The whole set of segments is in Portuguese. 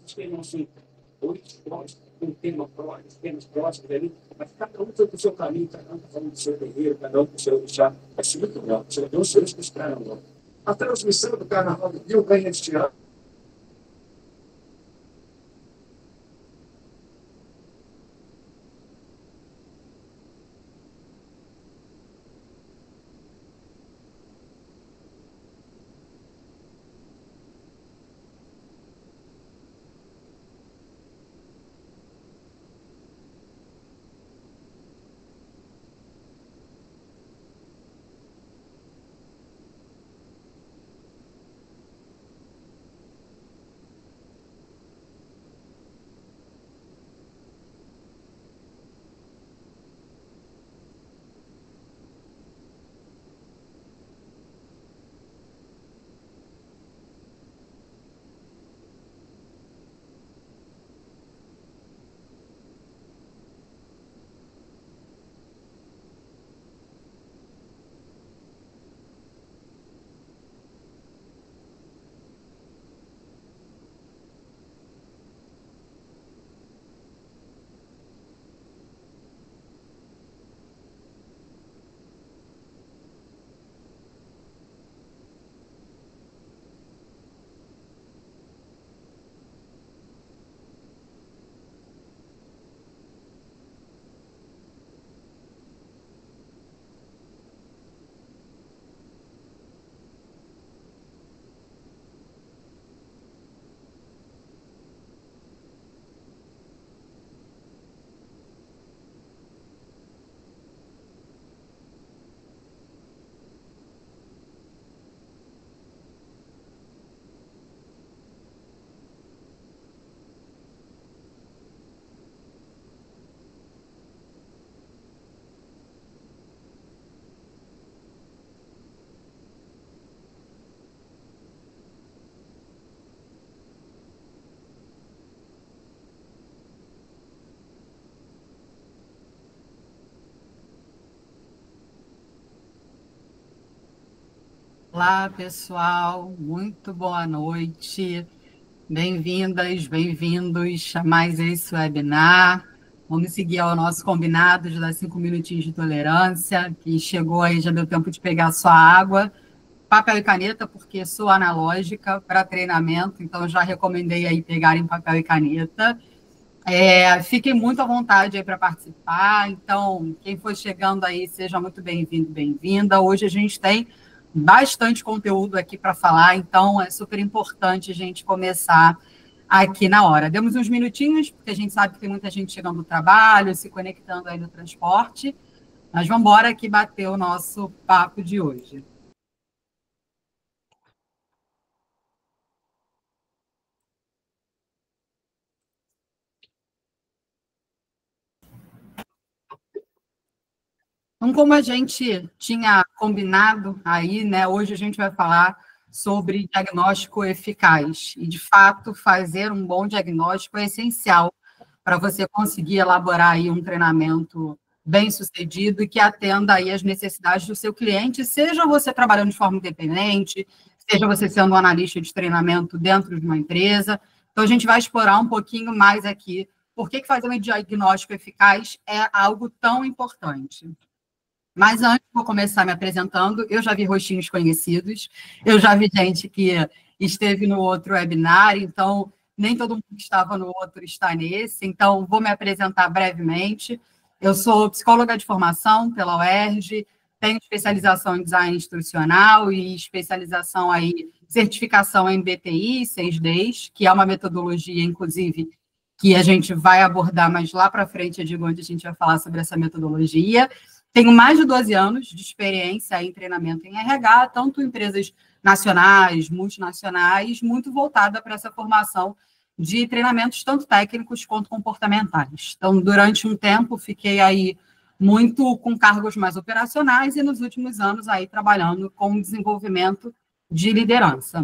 gente tem nosso 8 próximos, um tema próximo, temas próximos ali, mas cada um foi para o seu caminho, cada um está falando do seu terreiro, cada um para o seu chá. É muito legal. Você deu os seus para os carnaval. A transmissão do Carnaval do Rio ganha de teatro. Olá, pessoal, muito boa noite. Bem-vindas, bem-vindos a mais esse webinar. Vamos seguir ao nosso combinado de dar 5 minutinhos de tolerância. Quem chegou aí já deu tempo de pegar sua água, papel e caneta, porque sou analógica para treinamento, então já recomendei aí pegarem papel e caneta. Fiquem muito à vontade aí para participar. Então, quem for chegando aí, seja muito bem-vindo, bem-vinda. Hoje a gente tem bastante conteúdo aqui para falar, então é super importante a gente começar aqui na hora. Demos uns minutinhos, porque a gente sabe que tem muita gente chegando do trabalho, se conectando aí no transporte, mas vamos embora aqui bater o nosso papo de hoje. Então, como a gente tinha combinado aí, né, hoje a gente vai falar sobre diagnóstico eficaz. E, de fato, fazer um bom diagnóstico é essencial para você conseguir elaborar aí um treinamento bem-sucedido e que atenda aí as necessidades do seu cliente, seja você trabalhando de forma independente, seja você sendo um analista de treinamento dentro de uma empresa. Então, a gente vai explorar um pouquinho mais aqui por que fazer um diagnóstico eficaz é algo tão importante. Mas antes, vou começar me apresentando. Eu já vi rostinhos conhecidos, eu já vi gente que esteve no outro webinar, então nem todo mundo que estava no outro está nesse, então vou me apresentar brevemente. Eu sou psicóloga de formação pela UERJ, tenho especialização em design instrucional e especialização aí, certificação em BTI 6Ds, que é uma metodologia, inclusive, que a gente vai abordar mais lá para frente, eu digo onde a gente vai falar sobre essa metodologia. Tenho mais de 12 anos de experiência em treinamento em RH, tanto em empresas nacionais, multinacionais, muito voltada para essa formação de treinamentos tanto técnicos quanto comportamentais. Então, durante um tempo, fiquei aí muito com cargos mais operacionais e nos últimos anos aí trabalhando com desenvolvimento de liderança.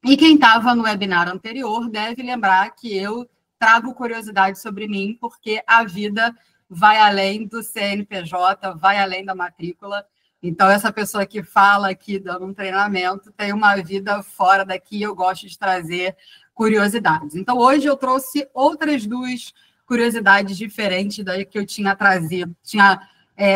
E quem estava no webinar anterior deve lembrar que eu trago curiosidade sobre mim, porque a vida vai além do CNPJ, vai além da matrícula. Então, essa pessoa que fala aqui dando um treinamento tem uma vida fora daqui. Eu gosto de trazer curiosidades. Então, hoje eu trouxe outras 2 curiosidades diferentes da que eu tinha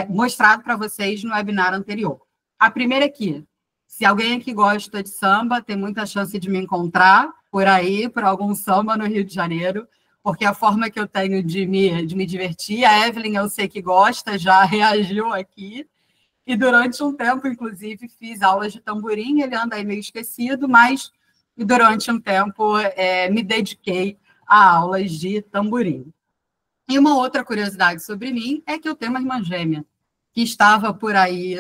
mostrado para vocês no webinar anterior. A primeira aqui, se alguém aqui gosta de samba, tem muita chance de me encontrar por aí, por algum samba no Rio de Janeiro, porque a forma que eu tenho de me divertir, a Evelyn eu sei que gosta, já reagiu aqui, e durante um tempo, inclusive, fiz aulas de tamborim, ele anda aí meio esquecido, mas durante um tempo me dediquei a aulas de tamborim. E uma outra curiosidade sobre mim é que eu tenho uma irmã gêmea, que estava por aí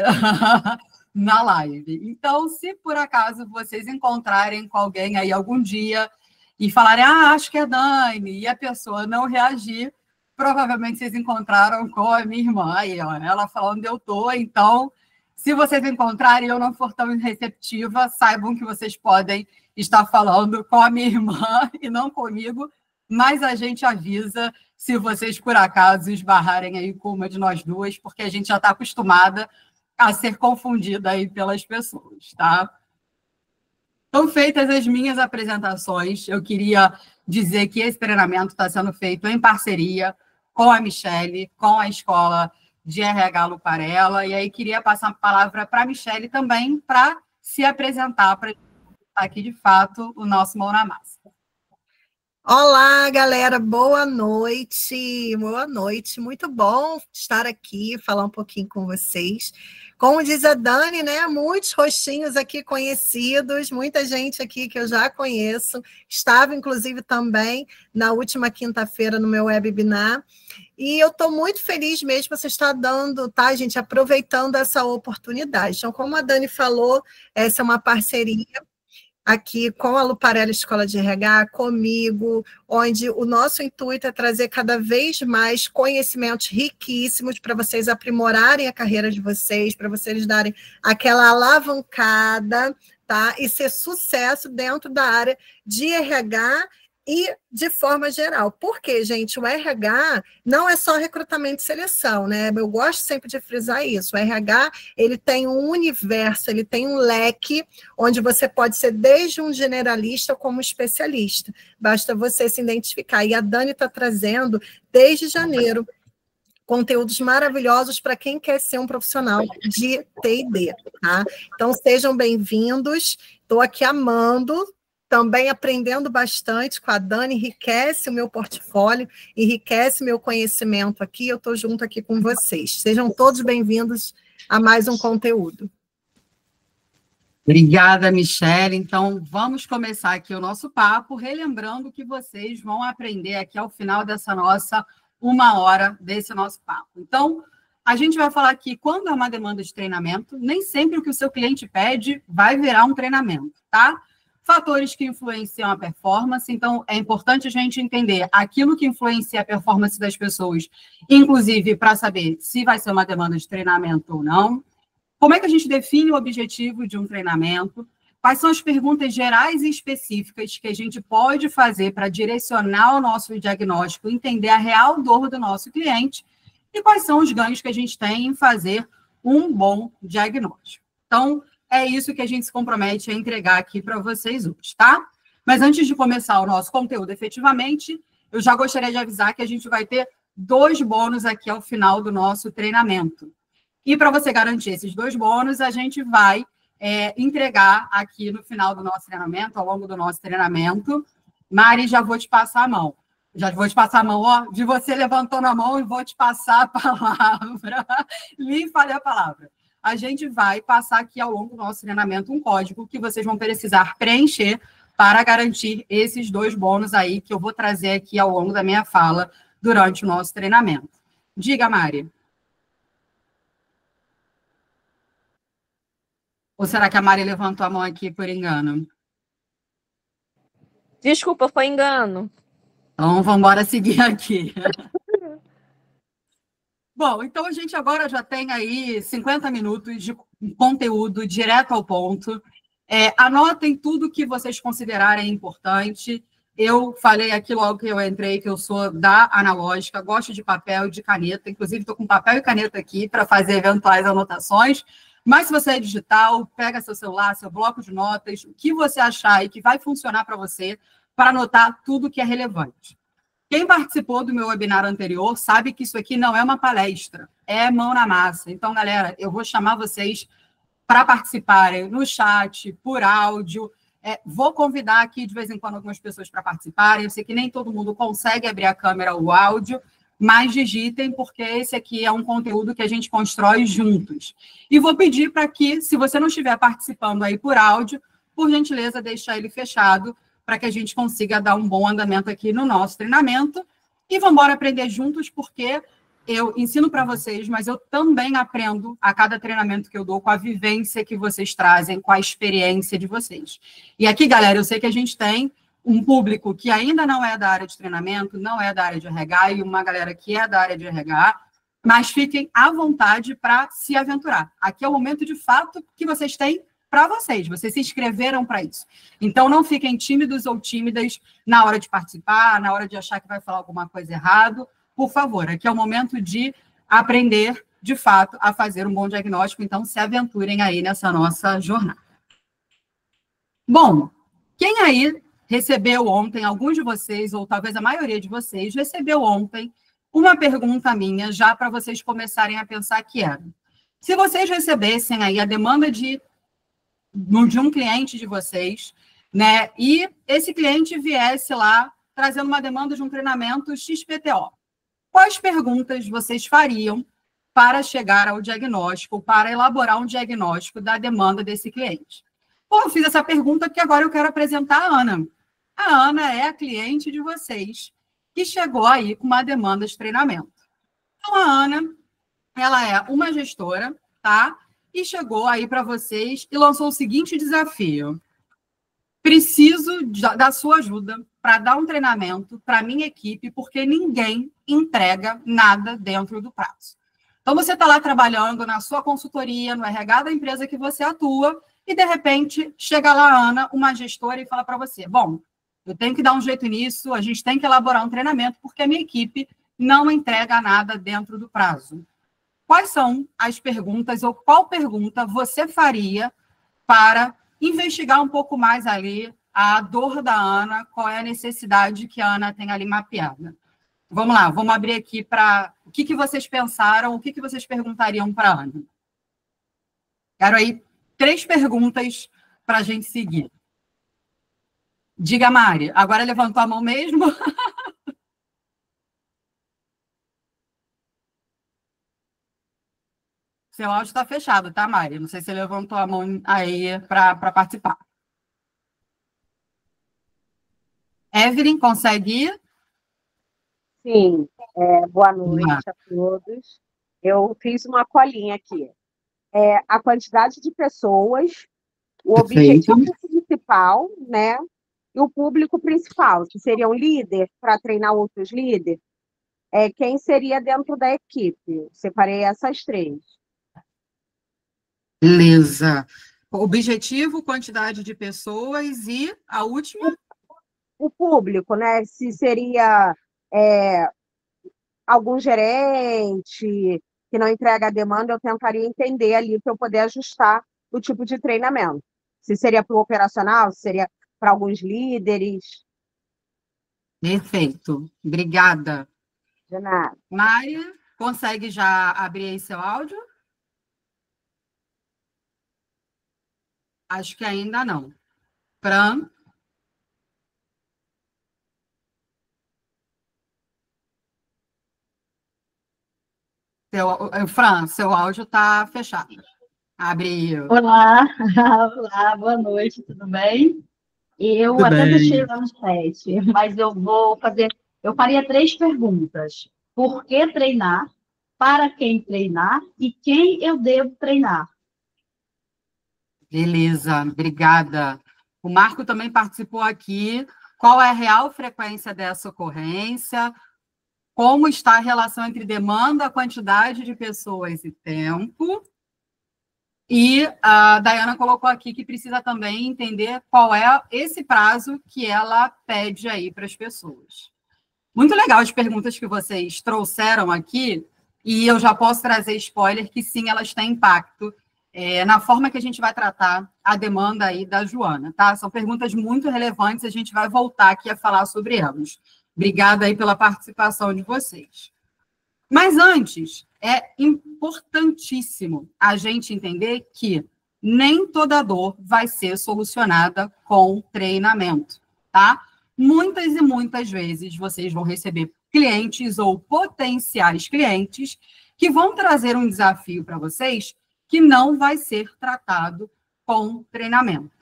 na live. Então, se por acaso vocês encontrarem com alguém aí algum dia e falarem, acho que é Dani, e a pessoa não reagir, provavelmente vocês encontraram com a minha irmã. Aí, ó, ela falando onde eu estou. Então, se vocês encontrarem e eu não for tão receptiva, saibam que vocês podem estar falando com a minha irmã e não comigo, mas a gente avisa se vocês, por acaso, esbarrarem aí com uma de nós duas, porque a gente já está acostumada a ser confundida aí pelas pessoas, tá? Então, feitas as minhas apresentações, eu queria dizer que esse treinamento está sendo feito em parceria com a Michele, com a Escola de RH Luparella, e aí queria passar a palavra para a Michele também, para se apresentar, para aqui, de fato, o nosso Mão na Massa. Olá, galera, boa noite, muito bom estar aqui, falar um pouquinho com vocês. Como diz a Dani, né, muitos rostinhos aqui conhecidos, muita gente aqui que eu já conheço, estava inclusive também na última quinta-feira no meu webinar, e eu estou muito feliz mesmo que você está dando, tá, gente, aproveitando essa oportunidade. Então, como a Dani falou, essa é uma parceria aqui com a Luparella Escola de RH, comigo, onde o nosso intuito é trazer cada vez mais conhecimentos riquíssimos para vocês aprimorarem a carreira de vocês, para vocês darem aquela alavancada, tá? E ser sucesso dentro da área de RH e de forma geral. Porque, gente, o RH não é só recrutamento e seleção, né? Eu gosto sempre de frisar isso. O RH, ele tem um universo, ele tem um leque, onde você pode ser desde um generalista como especialista. Basta você se identificar. E a Dani está trazendo, desde janeiro, conteúdos maravilhosos para quem quer ser um profissional de T&D, tá? Então, sejam bem-vindos. Estou aqui amando, também aprendendo bastante com a Dani, enriquece o meu portfólio, enriquece meu conhecimento aqui, eu estou junto aqui com vocês. Sejam todos bem-vindos a mais um conteúdo. Obrigada, Michele. Então, vamos começar aqui o nosso papo, relembrando que vocês vão aprender aqui ao final dessa nossa 1 hora desse nosso papo. Então, a gente vai falar aqui, quando é uma demanda de treinamento, nem sempre o que o seu cliente pede vai virar um treinamento, tá? Fatores que influenciam a performance, então é importante a gente entender aquilo que influencia a performance das pessoas, inclusive para saber se vai ser uma demanda de treinamento ou não. Como é que a gente define o objetivo de um treinamento? Quais são as perguntas gerais e específicas que a gente pode fazer para direcionar o nosso diagnóstico, entender a real dor do nosso cliente e quais são os ganhos que a gente tem em fazer um bom diagnóstico. Então, é isso que a gente se compromete a entregar aqui para vocês hoje, tá? Mas antes de começar o nosso conteúdo efetivamente, eu já gostaria de avisar que a gente vai ter 2 bônus aqui ao final do nosso treinamento. E para você garantir esses 2 bônus, a gente vai entregar aqui no final do nosso treinamento, ao longo do nosso treinamento. Mari, já vou te passar a mão. Já vou te passar a mão, ó, de você levantando a mão e vou te passar a palavra. Lhe falei a palavra. A gente vai passar aqui ao longo do nosso treinamento um código que vocês vão precisar preencher para garantir esses 2 bônus aí que eu vou trazer aqui ao longo da minha fala durante o nosso treinamento. Diga, Mari. Ou será que a Mari levantou a mão aqui por engano? Desculpa, foi engano. Então, vamos embora seguir aqui. Bom, então a gente agora já tem aí 50 minutos de conteúdo direto ao ponto. Anotem tudo que vocês considerarem importante. Eu falei aqui logo que eu entrei que eu sou da analógica, gosto de papel e de caneta. Inclusive, estou com papel e caneta aqui para fazer eventuais anotações. Mas se você é digital, pega seu celular, seu bloco de notas, o que você achar e que vai funcionar para você, para anotar tudo que é relevante. Quem participou do meu webinar anterior sabe que isso aqui não é uma palestra, é mão na massa. Então, galera, eu vou chamar vocês para participarem no chat, por áudio. Vou convidar aqui, de vez em quando, algumas pessoas para participarem. Eu sei que nem todo mundo consegue abrir a câmera ou o áudio, mas digitem, porque esse aqui é um conteúdo que a gente constrói juntos. E vou pedir para que, se você não estiver participando aí por áudio, por gentileza, deixar ele fechado, para que a gente consiga dar um bom andamento aqui no nosso treinamento. E vamos embora aprender juntos, porque eu ensino para vocês, mas eu também aprendo a cada treinamento que eu dou com a vivência que vocês trazem, com a experiência de vocês. E aqui, galera, eu sei que a gente tem um público que ainda não é da área de treinamento, não é da área de RH, e uma galera que é da área de RH, mas fiquem à vontade para se aventurar. Aqui é o momento, de fato, que vocês têm para vocês se inscreveram para isso. Então, não fiquem tímidos ou tímidas na hora de participar, na hora de achar que vai falar alguma coisa errado. Por favor, aqui é o momento de aprender, de fato, a fazer um bom diagnóstico. Então, se aventurem aí nessa nossa jornada. Bom, quem aí recebeu ontem, alguns de vocês, ou talvez a maioria de vocês, recebeu ontem uma pergunta minha, já para vocês começarem a pensar que era. Se vocês recebessem aí a demanda de um cliente de vocês, né, e esse cliente viesse lá trazendo uma demanda de um treinamento XPTO, quais perguntas vocês fariam para chegar ao diagnóstico, para elaborar um diagnóstico da demanda desse cliente? Bom, eu fiz essa pergunta porque agora eu quero apresentar a Ana. A Ana é a cliente de vocês que chegou aí com uma demanda de treinamento. Então, a Ana, ela é uma gestora, tá? E chegou aí para vocês e lançou o seguinte desafio: preciso da sua ajuda para dar um treinamento para a minha equipe, porque ninguém entrega nada dentro do prazo. Então, você está lá trabalhando na sua consultoria, no RH da empresa que você atua, e, de repente, chega lá a Ana, uma gestora, e fala para você: bom, eu tenho que dar um jeito nisso, a gente tem que elaborar um treinamento, porque a minha equipe não entrega nada dentro do prazo. Quais são as perguntas, ou qual pergunta você faria para investigar um pouco mais ali a dor da Ana, qual é a necessidade que a Ana tem ali mapeada? Vamos lá, vamos abrir aqui para o que vocês pensaram, o que vocês perguntariam para a Ana. Quero aí 3 perguntas para a gente seguir. Diga, Mari, agora levantou a mão mesmo? Seu áudio está fechado, tá, Mari? Não sei se você levantou a mão aí para participar. Evelyn, consegue ir? Sim, boa noite a todos. Eu fiz uma colinha aqui. A quantidade de pessoas, o objetivo principal, né? E o público principal, que seria um líder para treinar outros líderes, quem seria dentro da equipe. Separei essas 3. Beleza. Objetivo, quantidade de pessoas e a última? O público, né? Se seria algum gerente que não entrega a demanda, eu tentaria entender ali para eu poder ajustar o tipo de treinamento. Se seria para o operacional, se seria para alguns líderes. Perfeito. Obrigada. De nada. Mari, consegue já abrir aí seu áudio? Acho que ainda não. Fran? Fran, seu áudio está fechado. Abre. Olá, olá, boa noite, tudo bem? Eu Tudo até bem. deixei lá no chat, mas eu faria 3 perguntas. Por que treinar? Para quem treinar? E quem eu devo treinar? Beleza, obrigada. O Marco também participou aqui. Qual é a real frequência dessa ocorrência? Como está a relação entre demanda, quantidade de pessoas e tempo? E a Dayana colocou aqui que precisa também entender qual é esse prazo que ela pede aí para as pessoas. Muito legal as perguntas que vocês trouxeram aqui, e eu já posso trazer spoiler que sim, elas têm impacto na forma que a gente vai tratar a demanda aí da Joana, tá? São perguntas muito relevantes, a gente vai voltar aqui a falar sobre elas. Obrigada aí pela participação de vocês. Mas antes, é importantíssimo a gente entender que nem toda dor vai ser solucionada com treinamento, tá? Muitas e muitas vezes vocês vão receber clientes ou potenciais clientes que vão trazer um desafio para vocês que não vai ser tratado com treinamento,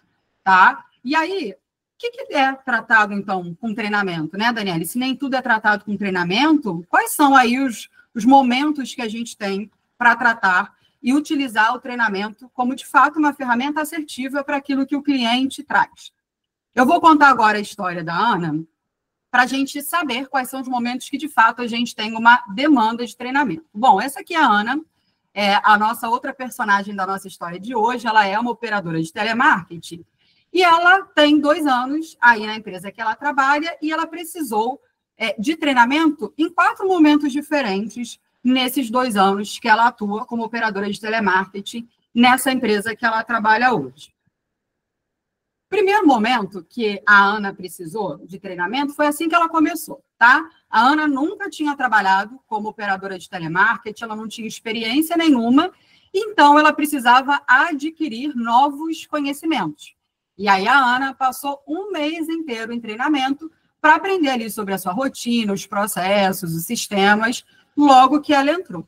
tá? E aí, o que é tratado, então, com treinamento, né, Daniela? Se nem tudo é tratado com treinamento, quais são aí os momentos que a gente tem para tratar e utilizar o treinamento como, de fato, uma ferramenta assertiva para aquilo que o cliente traz? Eu vou contar agora a história da Ana para a gente saber quais são os momentos que, de fato, a gente tem uma demanda de treinamento. Bom, essa aqui é a Ana, é a nossa outra personagem da nossa história de hoje. Ela é uma operadora de telemarketing e ela tem 2 anos aí na empresa que ela trabalha e ela precisou de treinamento em 4 momentos diferentes nesses 2 anos que ela atua como operadora de telemarketing nessa empresa que ela trabalha hoje. Primeiro momento que a Ana precisou de treinamento foi assim que ela começou, tá? A Ana nunca tinha trabalhado como operadora de telemarketing, ela não tinha experiência nenhuma, então ela precisava adquirir novos conhecimentos. E aí a Ana passou 1 mês inteiro em treinamento para aprender ali sobre a sua rotina, os processos, os sistemas, logo que ela entrou.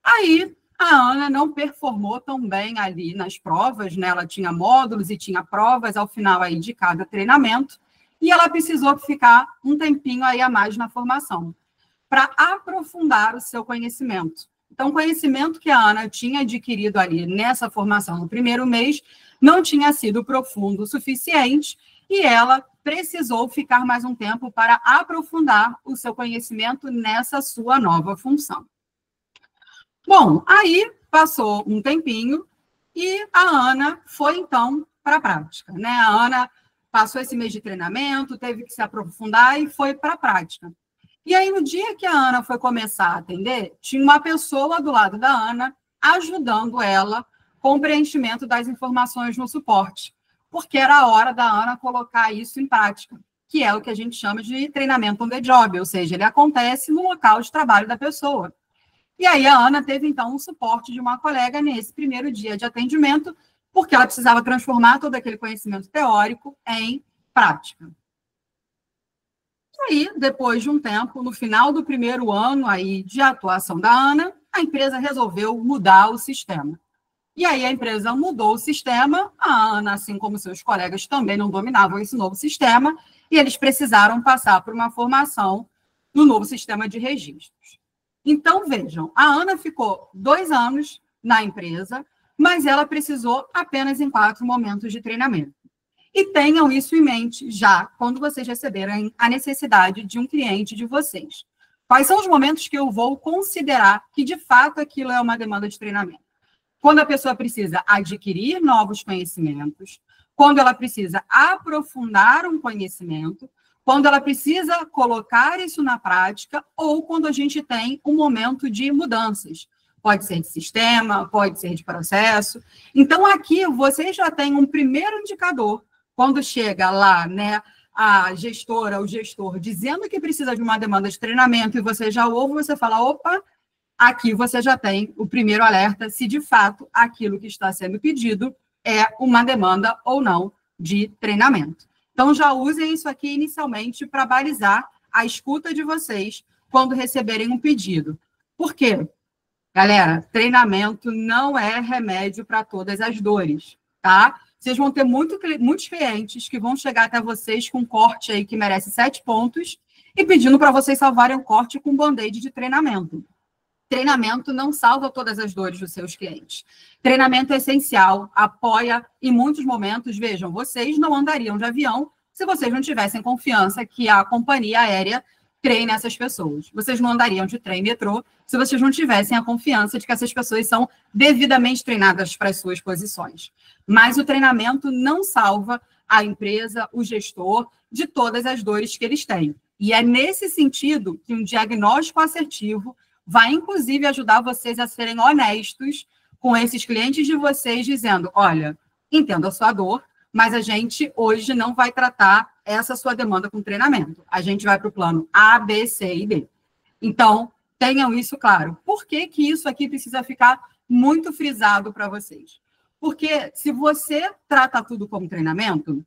Aí a Ana não performou tão bem ali nas provas, né? Ela tinha módulos e tinha provas ao final aí de cada treinamento, e ela precisou ficar um tempinho aí a mais na formação, para aprofundar o seu conhecimento. Então, o conhecimento que a Ana tinha adquirido ali nessa formação no primeiro mês não tinha sido profundo o suficiente, e ela precisou ficar mais um tempo para aprofundar o seu conhecimento nessa sua nova função. Bom, aí passou um tempinho e a Ana foi, então, para a prática, né? A Ana passou esse mês de treinamento, teve que se aprofundar e foi para a prática. E aí, no dia que a Ana foi começar a atender, tinha uma pessoa do lado da Ana ajudando ela com o preenchimento das informações no suporte, porque era a hora da Ana colocar isso em prática, que é o que a gente chama de treinamento on the job, ou seja, ele acontece no local de trabalho da pessoa. E aí a Ana teve, então, um suporte de uma colega nesse primeiro dia de atendimento, porque ela precisava transformar todo aquele conhecimento teórico em prática. E aí, depois de um tempo, no final do primeiro ano aí de atuação da Ana, a empresa resolveu mudar o sistema. E aí a empresa mudou o sistema, a Ana, assim como seus colegas, também não dominavam esse novo sistema, e eles precisaram passar por uma formação no novo sistema de registros. Então, vejam, a Ana ficou 2 anos na empresa, mas ela precisou apenas em 4 momentos de treinamento. E tenham isso em mente já quando vocês receberem a necessidade de um cliente de vocês. Quais são os momentos que eu vou considerar que, de fato, aquilo é uma demanda de treinamento? Quando a pessoa precisa adquirir novos conhecimentos, quando ela precisa aprofundar um conhecimento, quando ela precisa colocar isso na prática ou quando a gente tem um momento de mudanças. Pode ser de sistema, pode ser de processo. Então, aqui você já tem um primeiro indicador, quando chega lá, né, a gestora, o gestor, dizendo que precisa de uma demanda de treinamento e você já ouve, você fala, opa, aqui você já tem o primeiro alerta se, de fato, aquilo que está sendo pedido é uma demanda ou não de treinamento. Então, já usem isso aqui inicialmente para balizar a escuta de vocês quando receberem um pedido. Por quê? Galera, treinamento não é remédio para todas as dores, tá? Vocês vão ter muitos clientes que vão chegar até vocês com um corte aí que merece 7 pontos e pedindo para vocês salvarem o corte com band-aid de treinamento. Treinamento não salva todas as dores dos seus clientes. Treinamento é essencial, apoia em muitos momentos. Vejam, vocês não andariam de avião se vocês não tivessem confiança que a companhia aérea treine essas pessoas. Vocês não andariam de trem e metrô se vocês não tivessem a confiança de que essas pessoas são devidamente treinadas para as suas posições. Mas o treinamento não salva a empresa, o gestor, de todas as dores que eles têm. E é nesse sentido que um diagnóstico assertivo vai, inclusive, ajudar vocês a serem honestos com esses clientes de vocês dizendo, olha, entendo a sua dor, mas a gente hoje não vai tratar essa sua demanda com treinamento. A gente vai para o plano A, B, C e D. Então, tenham isso claro. Por que que isso aqui precisa ficar muito frisado para vocês? Porque se você trata tudo como treinamento,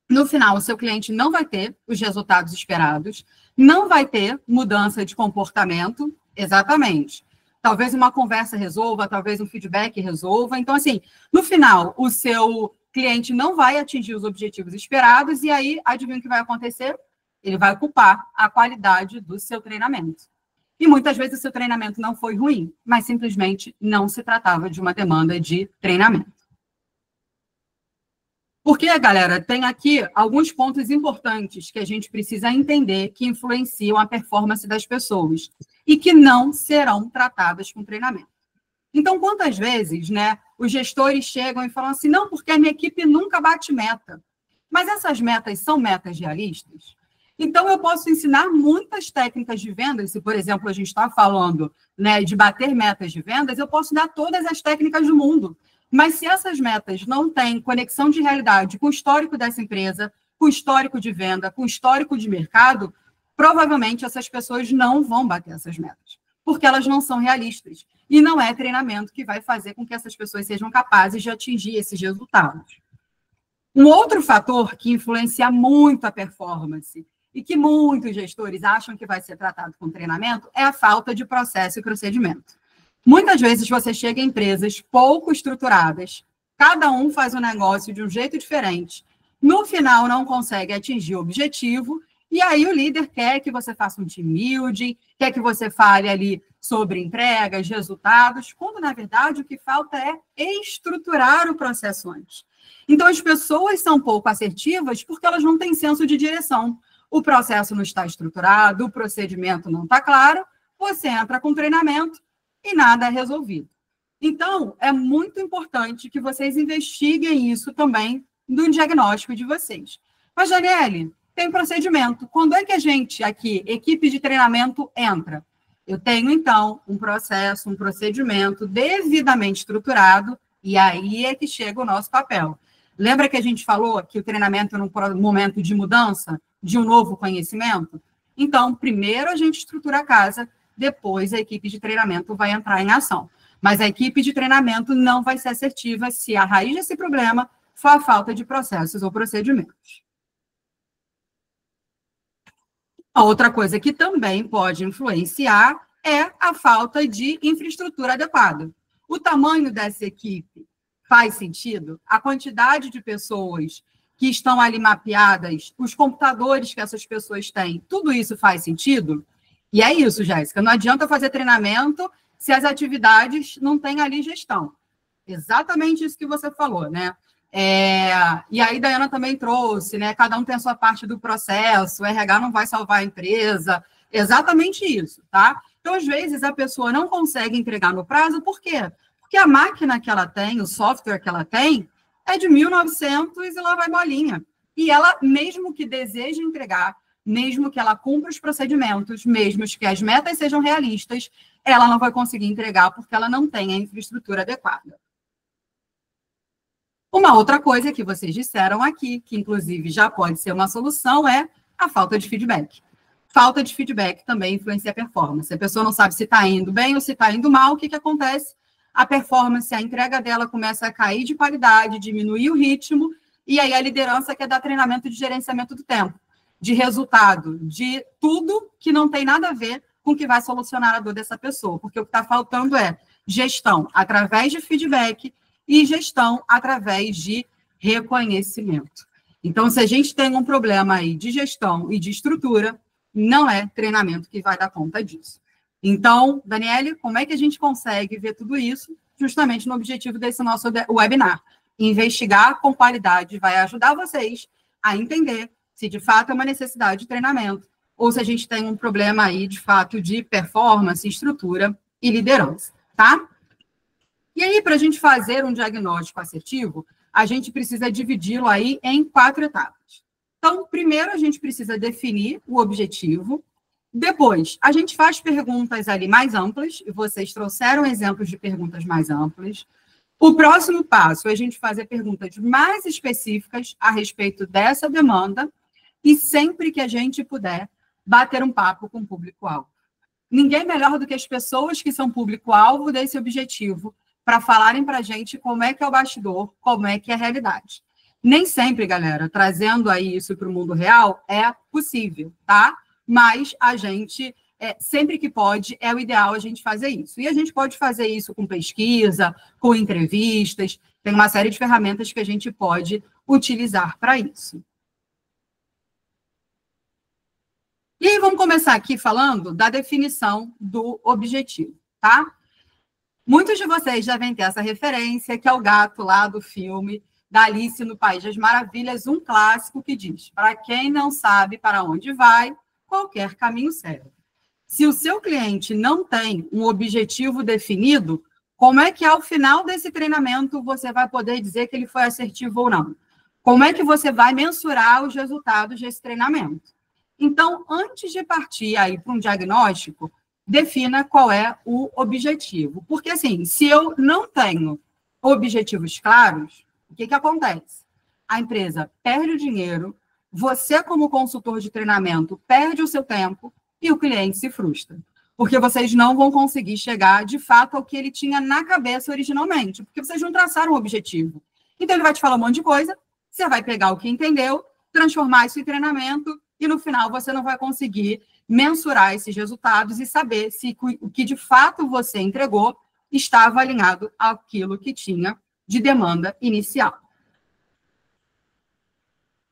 no final, o seu cliente não vai ter os resultados esperados, não vai ter mudança de comportamento, exatamente. Talvez uma conversa resolva, talvez um feedback resolva. Então, assim, no final, o seu cliente não vai atingir os objetivos esperados e aí, adivinha o que vai acontecer? Ele vai culpar a qualidade do seu treinamento. E muitas vezes o seu treinamento não foi ruim, mas simplesmente não se tratava de uma demanda de treinamento. Porque, galera, tem aqui alguns pontos importantes que a gente precisa entender que influenciam a performance das pessoas e que não serão tratadas com treinamento. Então, quantas vezes, né, os gestores chegam e falam assim, não, porque a minha equipe nunca bate meta. Mas essas metas são metas realistas? Então, eu posso ensinar muitas técnicas de vendas, se, por exemplo, a gente está falando, né, de bater metas de vendas, eu posso dar todas as técnicas do mundo. Mas se essas metas não têm conexão de realidade com o histórico dessa empresa, com o histórico de venda, com o histórico de mercado, provavelmente essas pessoas não vão bater essas metas, porque elas não são realistas. E não é treinamento que vai fazer com que essas pessoas sejam capazes de atingir esses resultados. Um outro fator que influencia muito a performance e que muitos gestores acham que vai ser tratado com treinamento é a falta de processo e procedimento. Muitas vezes você chega em empresas pouco estruturadas, cada um faz um negócio de um jeito diferente, no final não consegue atingir o objetivo, e aí o líder quer que você faça um team building, quer que você fale ali sobre entregas, resultados, quando, na verdade, o que falta é estruturar o processo antes. Então, as pessoas são pouco assertivas porque elas não têm senso de direção. O processo não está estruturado, o procedimento não está claro, você entra com treinamento e nada é resolvido. Então, é muito importante que vocês investiguem isso também no diagnóstico de vocês. Mas, Daniele, tem procedimento. Quando é que a gente, aqui, equipe de treinamento, entra? Eu tenho, então, um processo, um procedimento devidamente estruturado, e aí é que chega o nosso papel. Lembra que a gente falou que o treinamento é num momento de mudança, de um novo conhecimento? Então, primeiro a gente estrutura a casa, depois a equipe de treinamento vai entrar em ação. Mas a equipe de treinamento não vai ser assertiva se a raiz desse problema for a falta de processos ou procedimentos. A outra coisa que também pode influenciar é a falta de infraestrutura adequada. O tamanho dessa equipe faz sentido? A quantidade de pessoas que estão ali mapeadas, os computadores que essas pessoas têm, tudo isso faz sentido? E é isso, Jéssica, não adianta fazer treinamento se as atividades não têm ali gestão. Exatamente isso que você falou, né? E aí, Daiana também trouxe, né? Cada um tem a sua parte do processo, o RH não vai salvar a empresa. Exatamente isso, tá? Então, às vezes, a pessoa não consegue entregar no prazo, por quê? Porque a máquina que ela tem, o software que ela tem, é de 1900 e lá vai bolinha. E ela, mesmo que deseje entregar, mesmo que ela cumpra os procedimentos, mesmo que as metas sejam realistas, ela não vai conseguir entregar porque ela não tem a infraestrutura adequada. Uma outra coisa que vocês disseram aqui, que inclusive já pode ser uma solução, é a falta de feedback. Falta de feedback também influencia a performance. A pessoa não sabe se está indo bem ou se está indo mal, o que acontece? A performance, a entrega dela começa a cair de qualidade, diminuir o ritmo, e aí a liderança quer dar treinamento de gerenciamento do tempo, de resultado, de tudo que não tem nada a ver com o que vai solucionar a dor dessa pessoa, porque o que está faltando é gestão através de feedback e gestão através de reconhecimento. Então, se a gente tem um problema aí de gestão e de estrutura, não é treinamento que vai dar conta disso. Então, Daniele, como é que a gente consegue ver tudo isso justamente no objetivo desse nosso webinar? Investigar com qualidade vai ajudar vocês a entender se de fato é uma necessidade de treinamento ou se a gente tem um problema aí, de fato, de performance, estrutura e liderança, tá? E aí, para a gente fazer um diagnóstico assertivo, a gente precisa dividi-lo aí em 4 etapas. Então, primeiro, a gente precisa definir o objetivo. Depois, a gente faz perguntas ali mais amplas, e vocês trouxeram exemplos de perguntas mais amplas. O próximo passo é a gente fazer perguntas mais específicas a respeito dessa demanda e sempre que a gente puder, bater um papo com o público-alvo. Ninguém melhor do que as pessoas que são público-alvo desse objetivo para falarem para a gente como é que é o bastidor, como é que é a realidade. Nem sempre, galera, trazendo aí isso para o mundo real é possível, tá? Mas a gente, sempre que pode, é o ideal a gente fazer isso. E a gente pode fazer isso com pesquisa, com entrevistas, tem uma série de ferramentas que a gente pode utilizar para isso. E aí, vamos começar aqui falando da definição do objetivo, tá? Muitos de vocês devem ter essa referência, que é o gato lá do filme da Alice no País das Maravilhas, um clássico que diz: para quem não sabe para onde vai, qualquer caminho serve. Se o seu cliente não tem um objetivo definido, como é que ao final desse treinamento você vai poder dizer que ele foi assertivo ou não? Como é que você vai mensurar os resultados desse treinamento? Então, antes de partir aí para um diagnóstico, defina qual é o objetivo. Porque, assim, se eu não tenho objetivos claros, o que acontece? A empresa perde o dinheiro, você, como consultor de treinamento, perde o seu tempo e o cliente se frustra. Porque vocês não vão conseguir chegar, de fato, ao que ele tinha na cabeça originalmente, porque vocês não traçaram um objetivo. Então, ele vai te falar um monte de coisa, você vai pegar o que entendeu, transformar isso em treinamento, e no final você não vai conseguir mensurar esses resultados e saber se o que de fato você entregou estava alinhado àquilo que tinha de demanda inicial.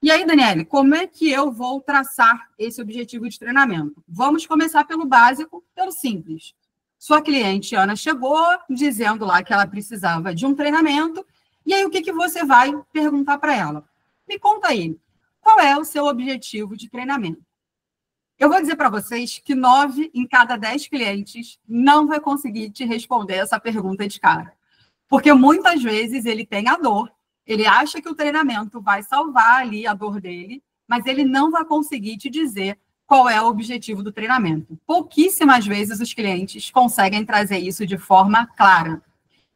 E aí, Daniele, como é que eu vou traçar esse objetivo de treinamento? Vamos começar pelo básico, pelo simples. Sua cliente, Ana, chegou dizendo lá que ela precisava de um treinamento, e aí o que você vai perguntar para ela? Me conta aí, qual é o seu objetivo de treinamento? Eu vou dizer para vocês que 9 em cada 10 clientes não vai conseguir te responder essa pergunta de cara. Porque muitas vezes ele tem a dor, ele acha que o treinamento vai salvar ali a dor dele, mas ele não vai conseguir te dizer qual é o objetivo do treinamento. Pouquíssimas vezes os clientes conseguem trazer isso de forma clara.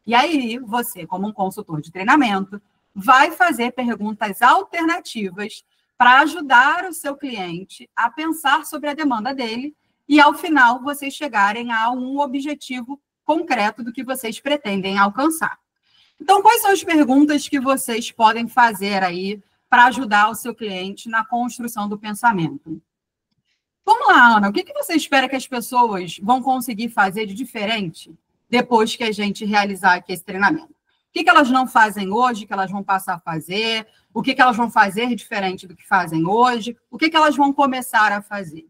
E aí, você, como um consultor de treinamento, vai fazer perguntas alternativas para ajudar o seu cliente a pensar sobre a demanda dele e, ao final, vocês chegarem a um objetivo concreto do que vocês pretendem alcançar. Então, quais são as perguntas que vocês podem fazer aí para ajudar o seu cliente na construção do pensamento? Vamos lá, Ana, o que você espera que as pessoas vão conseguir fazer de diferente depois que a gente realizar aqui esse treinamento? O que elas não fazem hoje, que elas vão passar a fazer? O que elas vão fazer diferente do que fazem hoje? O que elas vão começar a fazer?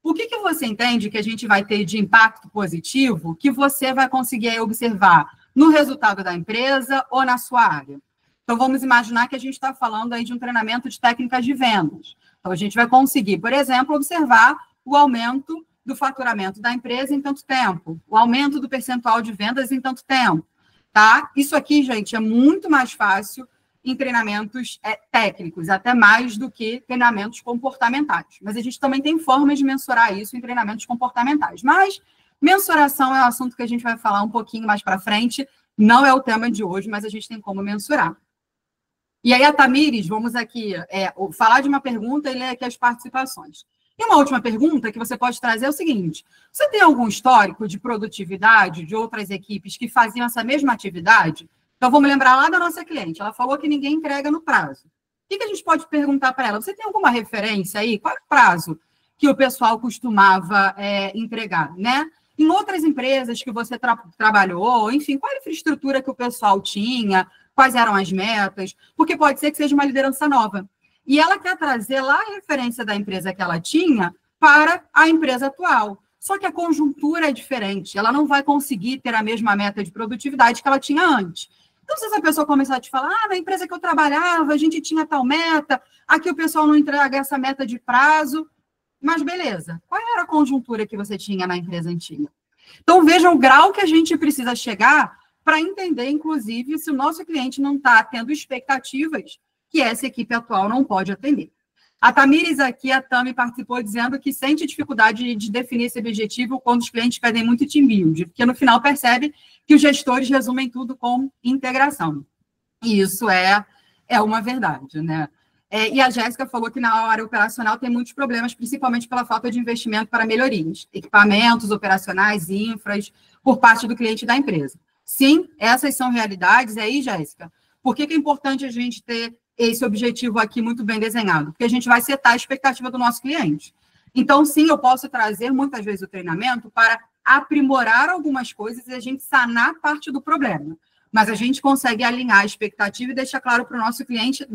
O que você entende que a gente vai ter de impacto positivo que você vai conseguir observar no resultado da empresa ou na sua área? Então, vamos imaginar que a gente está falando aí de um treinamento de técnicas de vendas. Então, a gente vai conseguir, por exemplo, observar o aumento do faturamento da empresa em tanto tempo, o aumento do percentual de vendas em tanto tempo, tá? Isso aqui, gente, é muito mais fácil em treinamentos técnicos, até mais do que treinamentos comportamentais. Mas a gente também tem formas de mensurar isso em treinamentos comportamentais. Mas mensuração é um assunto que a gente vai falar um pouquinho mais para frente, não é o tema de hoje, mas a gente tem como mensurar. E aí, a Tamires, vamos aqui falar de uma pergunta e ler aqui as participações. E uma última pergunta que você pode trazer é o seguinte: você tem algum histórico de produtividade de outras equipes que faziam essa mesma atividade? Então, vamos lembrar lá da nossa cliente. Ela falou que ninguém entrega no prazo. O que a gente pode perguntar para ela? Você tem alguma referência aí? Qual é o prazo que o pessoal costumava entregar, né? Em outras empresas que você trabalhou, enfim, qual a infraestrutura que o pessoal tinha? Quais eram as metas? Porque pode ser que seja uma liderança nova. E ela quer trazer lá a referência da empresa que ela tinha para a empresa atual. Só que a conjuntura é diferente. Ela não vai conseguir ter a mesma meta de produtividade que ela tinha antes. Então, se essa pessoa começar a te falar, na empresa que eu trabalhava, a gente tinha tal meta, aqui o pessoal não entrega essa meta de prazo, mas beleza. Qual era a conjuntura que você tinha na empresa antiga? Então, vejam o grau que a gente precisa chegar para entender, inclusive, se o nosso cliente não está tendo expectativas que essa equipe atual não pode atender. A Tamires aqui, a Tami participou dizendo que sente dificuldade de definir esse objetivo quando os clientes pedem muito team building, porque no final percebe que os gestores resumem tudo com integração. E isso é uma verdade, né? E a Jéssica falou que na área operacional tem muitos problemas, principalmente pela falta de investimento para melhorias, equipamentos operacionais, infras, por parte do cliente da empresa. Sim, essas são realidades. E aí, Jéssica, por que é importante a gente ter esse objetivo aqui muito bem desenhado? Porque a gente vai setar a expectativa do nosso cliente. Então, sim, eu posso trazer muitas vezes o treinamento para aprimorar algumas coisas e a gente sanar parte do problema. Mas a gente consegue alinhar a expectativa e deixar claro para o nosso cliente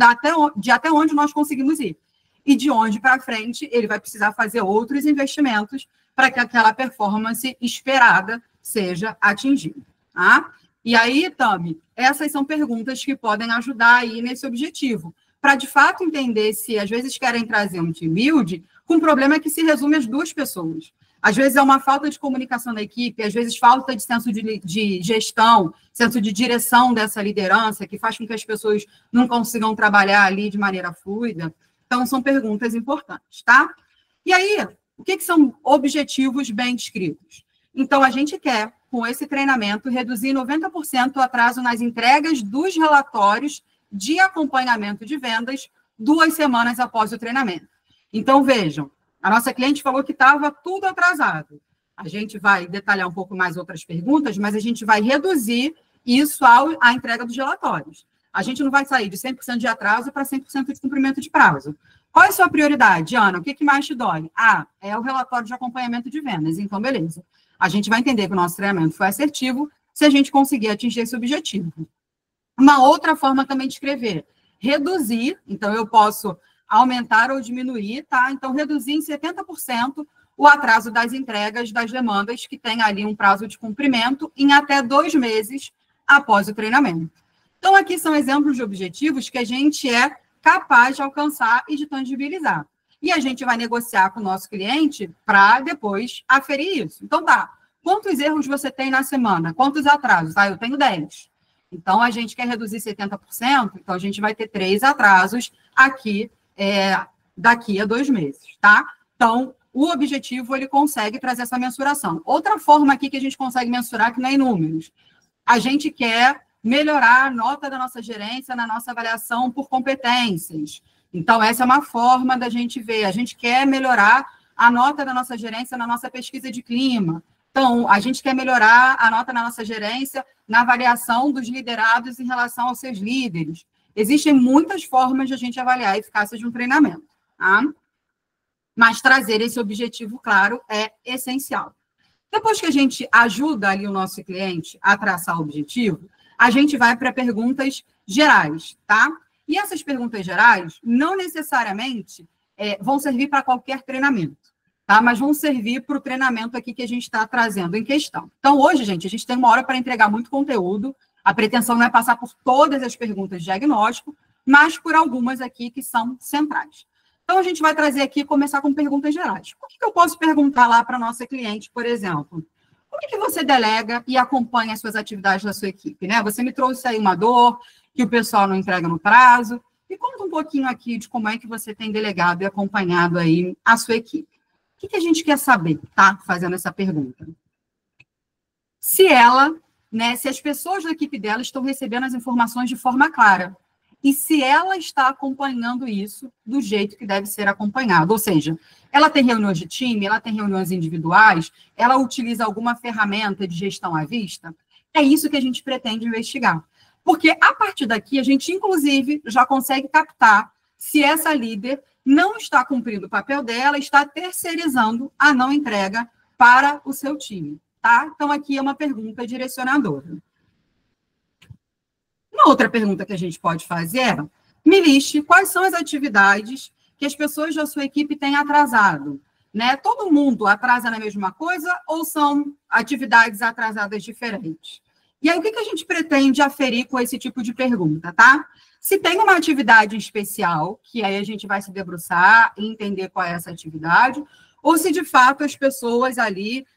de até onde nós conseguimos ir. E de onde para frente ele vai precisar fazer outros investimentos para que aquela performance esperada seja atingida. Tá? E aí, Tami, essas são perguntas que podem ajudar aí nesse objetivo, para de fato entender se às vezes querem trazer um team build com um problema que se resume às duas pessoas. Às vezes é uma falta de comunicação da equipe, às vezes falta de senso de gestão, senso de direção dessa liderança, que faz com que as pessoas não consigam trabalhar ali de maneira fluida. Então, são perguntas importantes, tá? E aí, o que são objetivos bem descritos? Então, a gente quer, com esse treinamento, reduzir 90% o atraso nas entregas dos relatórios de acompanhamento de vendas 2 semanas após o treinamento. Então, vejam, a nossa cliente falou que estava tudo atrasado. A gente vai detalhar um pouco mais outras perguntas, mas a gente vai reduzir isso à entrega dos relatórios. A gente não vai sair de 100% de atraso para 100% de cumprimento de prazo. Qual é a sua prioridade, Ana? O que mais te dói? É o relatório de acompanhamento de vendas. Então, beleza. A gente vai entender que o nosso treinamento foi assertivo se a gente conseguir atingir esse objetivo. Uma outra forma também de escrever, reduzir. Então, eu posso aumentar ou diminuir, tá? Então, reduzir em 70% o atraso das entregas das demandas que tem ali um prazo de cumprimento em até 2 meses após o treinamento. Então, aqui são exemplos de objetivos que a gente é capaz de alcançar e de tangibilizar. E a gente vai negociar com o nosso cliente para depois aferir isso. Então, quantos erros você tem na semana? Quantos atrasos? Eu tenho 10. Então, a gente quer reduzir 70%, então a gente vai ter 3 atrasos aqui, daqui a 2 meses, tá? Então, o objetivo, ele consegue trazer essa mensuração. Outra forma aqui que a gente consegue mensurar, que não é em números, a gente quer melhorar a nota da nossa gerência na nossa avaliação por competências. Então, essa é uma forma da gente ver. A gente quer melhorar a nota da nossa gerência na nossa pesquisa de clima. Então, a gente quer melhorar a nota na nossa gerência na avaliação dos liderados em relação aos seus líderes. Existem muitas formas de a gente avaliar a eficácia de um treinamento, tá? Mas trazer esse objetivo claro é essencial. Depois que a gente ajuda ali o nosso cliente a traçar o objetivo, a gente vai para perguntas gerais, tá? E essas perguntas gerais não necessariamente vão servir para qualquer treinamento, tá? Mas vão servir para o treinamento aqui que a gente está trazendo em questão. Então, hoje, gente, a gente tem 1 hora para entregar muito conteúdo. A pretensão não é passar por todas as perguntas de diagnóstico, mas por algumas aqui que são centrais. Então, a gente vai trazer aqui, começar com perguntas gerais. O que eu posso perguntar lá para a nossa cliente, por exemplo? Como é que você delega e acompanha as suas atividades da sua equipe, né? Você me trouxe aí uma dor, que o pessoal não entrega no prazo. Me conta um pouquinho aqui de como é que você tem delegado e acompanhado aí a sua equipe. O que a gente quer saber, tá? Fazendo essa pergunta. Se ela, né, se as pessoas da equipe dela estão recebendo as informações de forma clara. E se ela está acompanhando isso do jeito que deve ser acompanhado. Ou seja, ela tem reuniões de time, ela tem reuniões individuais, ela utiliza alguma ferramenta de gestão à vista. É isso que a gente pretende investigar. Porque, a partir daqui, a gente, inclusive, já consegue captar se essa líder não está cumprindo o papel dela, está terceirizando a não entrega para o seu time, tá? Então, aqui é uma pergunta direcionadora. Uma outra pergunta que a gente pode fazer é: me liste quais são as atividades que as pessoas da sua equipe têm atrasado, né? Todo mundo atrasa na mesma coisa ou são atividades atrasadas diferentes? E aí, o que a gente pretende aferir com esse tipo de pergunta, tá? Se tem uma atividade especial, que aí a gente vai se debruçar e entender qual é essa atividade, ou se, de fato, as pessoas ali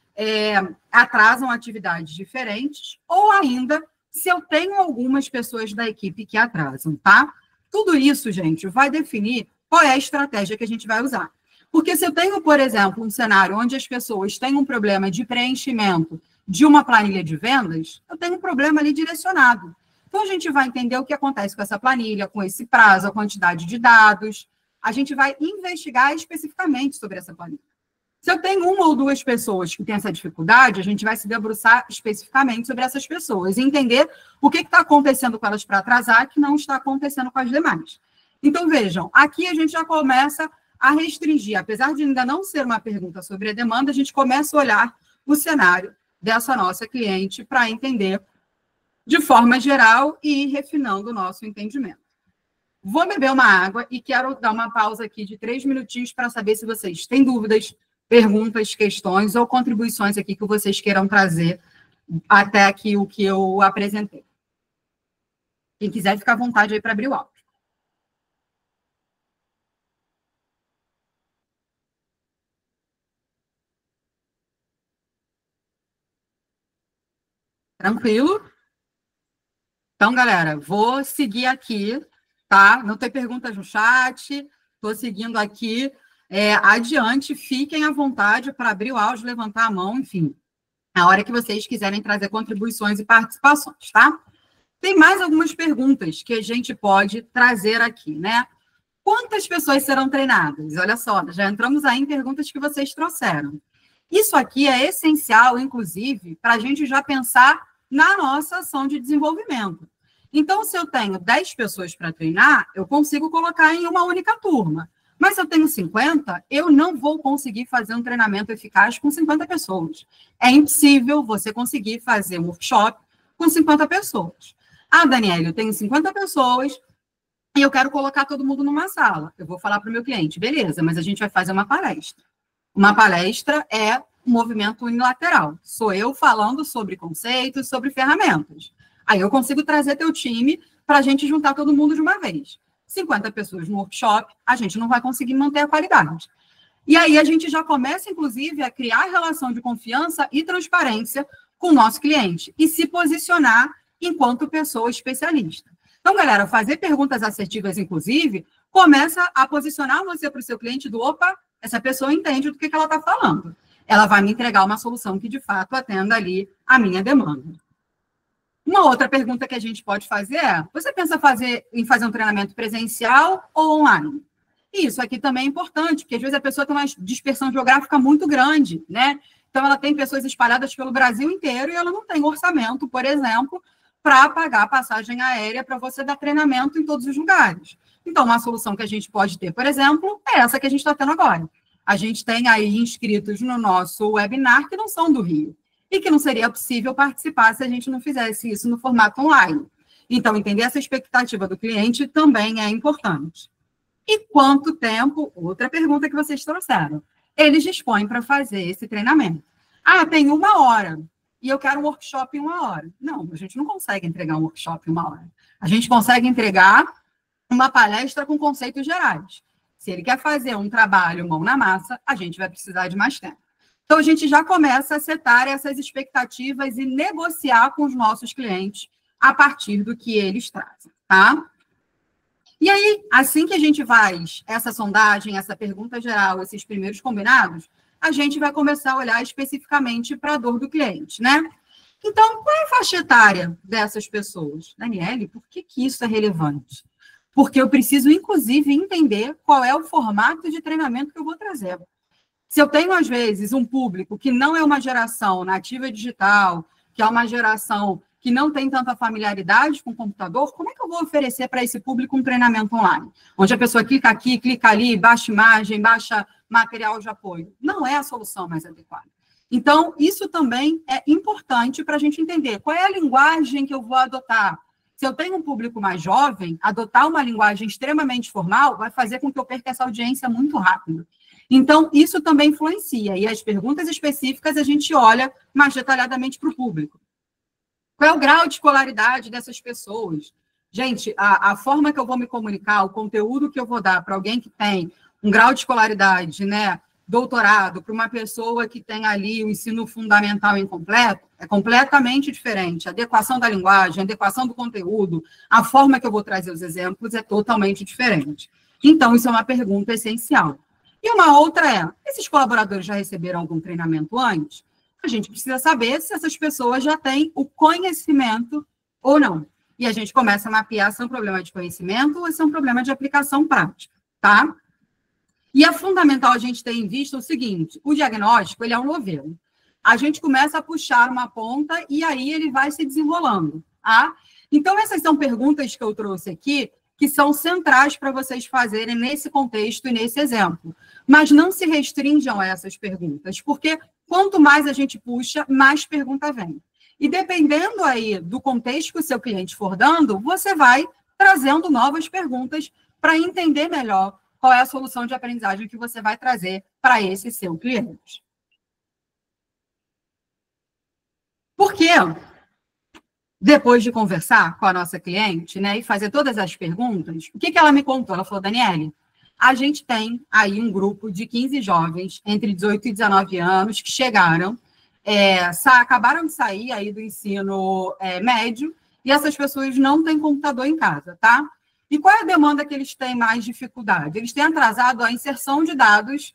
atrasam atividades diferentes, ou ainda, se eu tenho algumas pessoas da equipe que atrasam, tá? Tudo isso, gente, vai definir qual é a estratégia que a gente vai usar. Porque se eu tenho, por exemplo, um cenário onde as pessoas têm um problema de preenchimento de uma planilha de vendas, eu tenho um problema ali direcionado. Então, a gente vai entender o que acontece com essa planilha, com esse prazo, a quantidade de dados. A gente vai investigar especificamente sobre essa planilha. Se eu tenho uma ou duas pessoas que têm essa dificuldade, a gente vai se debruçar especificamente sobre essas pessoas e entender o que está acontecendo com elas para atrasar que não está acontecendo com as demais. Então, vejam, aqui a gente já começa a restringir, apesar de ainda não ser uma pergunta sobre a demanda, a gente começa a olhar o cenário dessa nossa cliente para entender de forma geral e ir refinando o nosso entendimento. Vou beber uma água e quero dar uma pausa aqui de 3 minutinhos para saber se vocês têm dúvidas, perguntas, questões ou contribuições aqui que vocês queiram trazer até aqui o que eu apresentei. Quem quiser, fica à vontade aí para abrir o áudio. Tranquilo? Então, galera, vou seguir aqui, tá? Não tem perguntas no chat, estou seguindo aqui adiante. Fiquem à vontade para abrir o áudio, levantar a mão, enfim, a hora que vocês quiserem trazer contribuições e participações, tá? Tem mais algumas perguntas que a gente pode trazer aqui, né? Quantas pessoas serão treinadas? Olha só, já entramos aí em perguntas que vocês trouxeram. Isso aqui é essencial, inclusive, para a gente já pensar na nossa ação de desenvolvimento. Então, se eu tenho 10 pessoas para treinar, eu consigo colocar em uma única turma. Mas se eu tenho 50, eu não vou conseguir fazer um treinamento eficaz com 50 pessoas. É impossível você conseguir fazer um workshop com 50 pessoas. Ah, Daniela, eu tenho 50 pessoas e eu quero colocar todo mundo numa sala. Eu vou falar para o meu cliente, beleza, mas a gente vai fazer uma palestra. Uma palestra é um movimento unilateral. Sou eu falando sobre conceitos, sobre ferramentas. Aí eu consigo trazer teu time para a gente juntar todo mundo de uma vez. 50 pessoas no workshop, a gente não vai conseguir manter a qualidade. E aí a gente já começa, inclusive, a criar relação de confiança e transparência com o nosso cliente e se posicionar enquanto pessoa especialista. Então, galera, fazer perguntas assertivas, inclusive, começa a posicionar você para o seu cliente do, opa, essa pessoa entende do que ela está falando. Ela vai me entregar uma solução que, de fato, atenda ali a minha demanda. Uma outra pergunta que a gente pode fazer é, você pensa em fazer um treinamento presencial ou online? Isso aqui também é importante, porque às vezes a pessoa tem uma dispersão geográfica muito grande, né? Então, ela tem pessoas espalhadas pelo Brasil inteiro e ela não tem orçamento, por exemplo, para pagar a passagem aérea para você dar treinamento em todos os lugares. Então, uma solução que a gente pode ter, por exemplo, é essa que a gente está tendo agora. A gente tem aí inscritos no nosso webinar que não são do Rio e que não seria possível participar se a gente não fizesse isso no formato online. Então, entender essa expectativa do cliente também é importante. E quanto tempo, outra pergunta que vocês trouxeram, eles dispõem para fazer esse treinamento? Ah, tem 1 hora e eu quero um workshop em 1 hora. Não, a gente não consegue entregar um workshop em 1 hora. A gente consegue entregar uma palestra com conceitos gerais. Se ele quer fazer um trabalho mão na massa, a gente vai precisar de mais tempo. Então, a gente já começa a setar essas expectativas e negociar com os nossos clientes a partir do que eles trazem, tá? E aí, assim que a gente faz essa sondagem, essa pergunta geral, esses primeiros combinados, a gente vai começar a olhar especificamente para a dor do cliente, né? Então, qual é a faixa etária dessas pessoas? Daniele, por que isso é relevante? Porque eu preciso, inclusive, entender qual é o formato de treinamento que eu vou trazer. Se eu tenho, às vezes, um público que não é uma geração nativa digital, que é uma geração que não tem tanta familiaridade com o computador, como é que eu vou oferecer para esse público um treinamento online? Onde a pessoa clica aqui, clica ali, baixa imagem, baixa material de apoio. Não é a solução mais adequada. Então, isso também é importante para a gente entender qual é a linguagem que eu vou adotar. Se eu tenho um público mais jovem, adotar uma linguagem extremamente formal vai fazer com que eu perca essa audiência muito rápido. Então, isso também influencia. E as perguntas específicas a gente olha mais detalhadamente para o público. Qual é o grau de escolaridade dessas pessoas? Gente, a forma que eu vou me comunicar, o conteúdo que eu vou dar para alguém que tem um grau de escolaridade, né, doutorado, para uma pessoa que tem ali o ensino fundamental incompleto, é completamente diferente. A adequação da linguagem, a adequação do conteúdo, a forma que eu vou trazer os exemplos é totalmente diferente. Então, isso é uma pergunta essencial. E uma outra é, esses colaboradores já receberam algum treinamento antes? A gente precisa saber se essas pessoas já têm o conhecimento ou não. E a gente começa a mapear se é um problema de conhecimento ou se é um problema de aplicação prática, tá? E é fundamental a gente ter em vista o seguinte, o diagnóstico, ele é um novelo. A gente começa a puxar uma ponta e aí ele vai se desenrolando, tá? Então, essas são perguntas que eu trouxe aqui, que são centrais para vocês fazerem nesse contexto e nesse exemplo. Mas não se restringam a essas perguntas, porque quanto mais a gente puxa, mais pergunta vem. E dependendo aí do contexto que o seu cliente for dando, você vai trazendo novas perguntas para entender melhor qual é a solução de aprendizagem que você vai trazer para esse seu cliente. Porque, depois de conversar com a nossa cliente, né, e fazer todas as perguntas, o que ela me contou? Ela falou, Daniele, a gente tem aí um grupo de 15 jovens entre 18 e 19 anos que chegaram, acabaram de sair aí do ensino médio, e essas pessoas não têm computador em casa, tá? E qual é a demanda que eles têm mais dificuldade? Eles têm atrasado a inserção de dados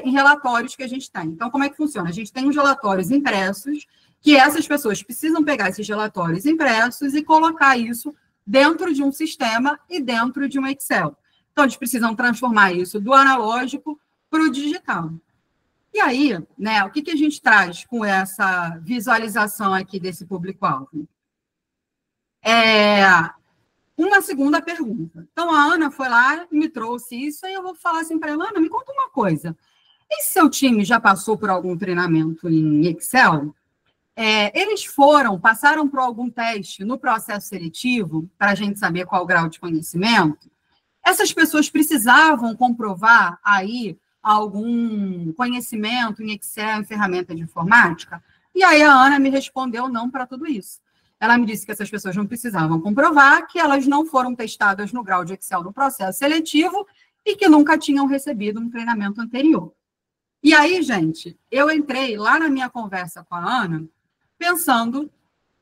em relatórios que a gente tem. Então, como é que funciona? A gente tem os relatórios impressos, que essas pessoas precisam pegar esses relatórios impressos e colocar isso dentro de um sistema e dentro de um Excel. Então, eles precisam transformar isso do analógico para o digital. E aí, né, o que a gente traz com essa visualização aqui desse público-alvo? Uma segunda pergunta. Então, a Ana foi lá e me trouxe isso, e eu vou falar assim para ela, Ana, me conta uma coisa. Esse seu time já passou por algum treinamento em Excel? Eles passaram por algum teste no processo seletivo, para a gente saber qual o grau de conhecimento? Essas pessoas precisavam comprovar aí algum conhecimento em Excel, em ferramenta de informática? E aí a Ana me respondeu não para tudo isso. Ela me disse que essas pessoas não precisavam comprovar, que elas não foram testadas no grau de Excel no processo seletivo e que nunca tinham recebido um treinamento anterior. E aí, gente, eu entrei lá na minha conversa com a Ana, pensando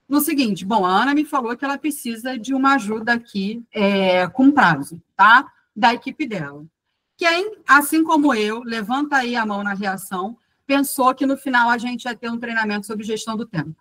no seguinte, bom, a Ana me falou que ela precisa de uma ajuda aqui com prazo, tá? Da equipe dela. Quem, assim como eu, levanta aí a mão na reação, pensou que no final a gente ia ter um treinamento sobre gestão do tempo.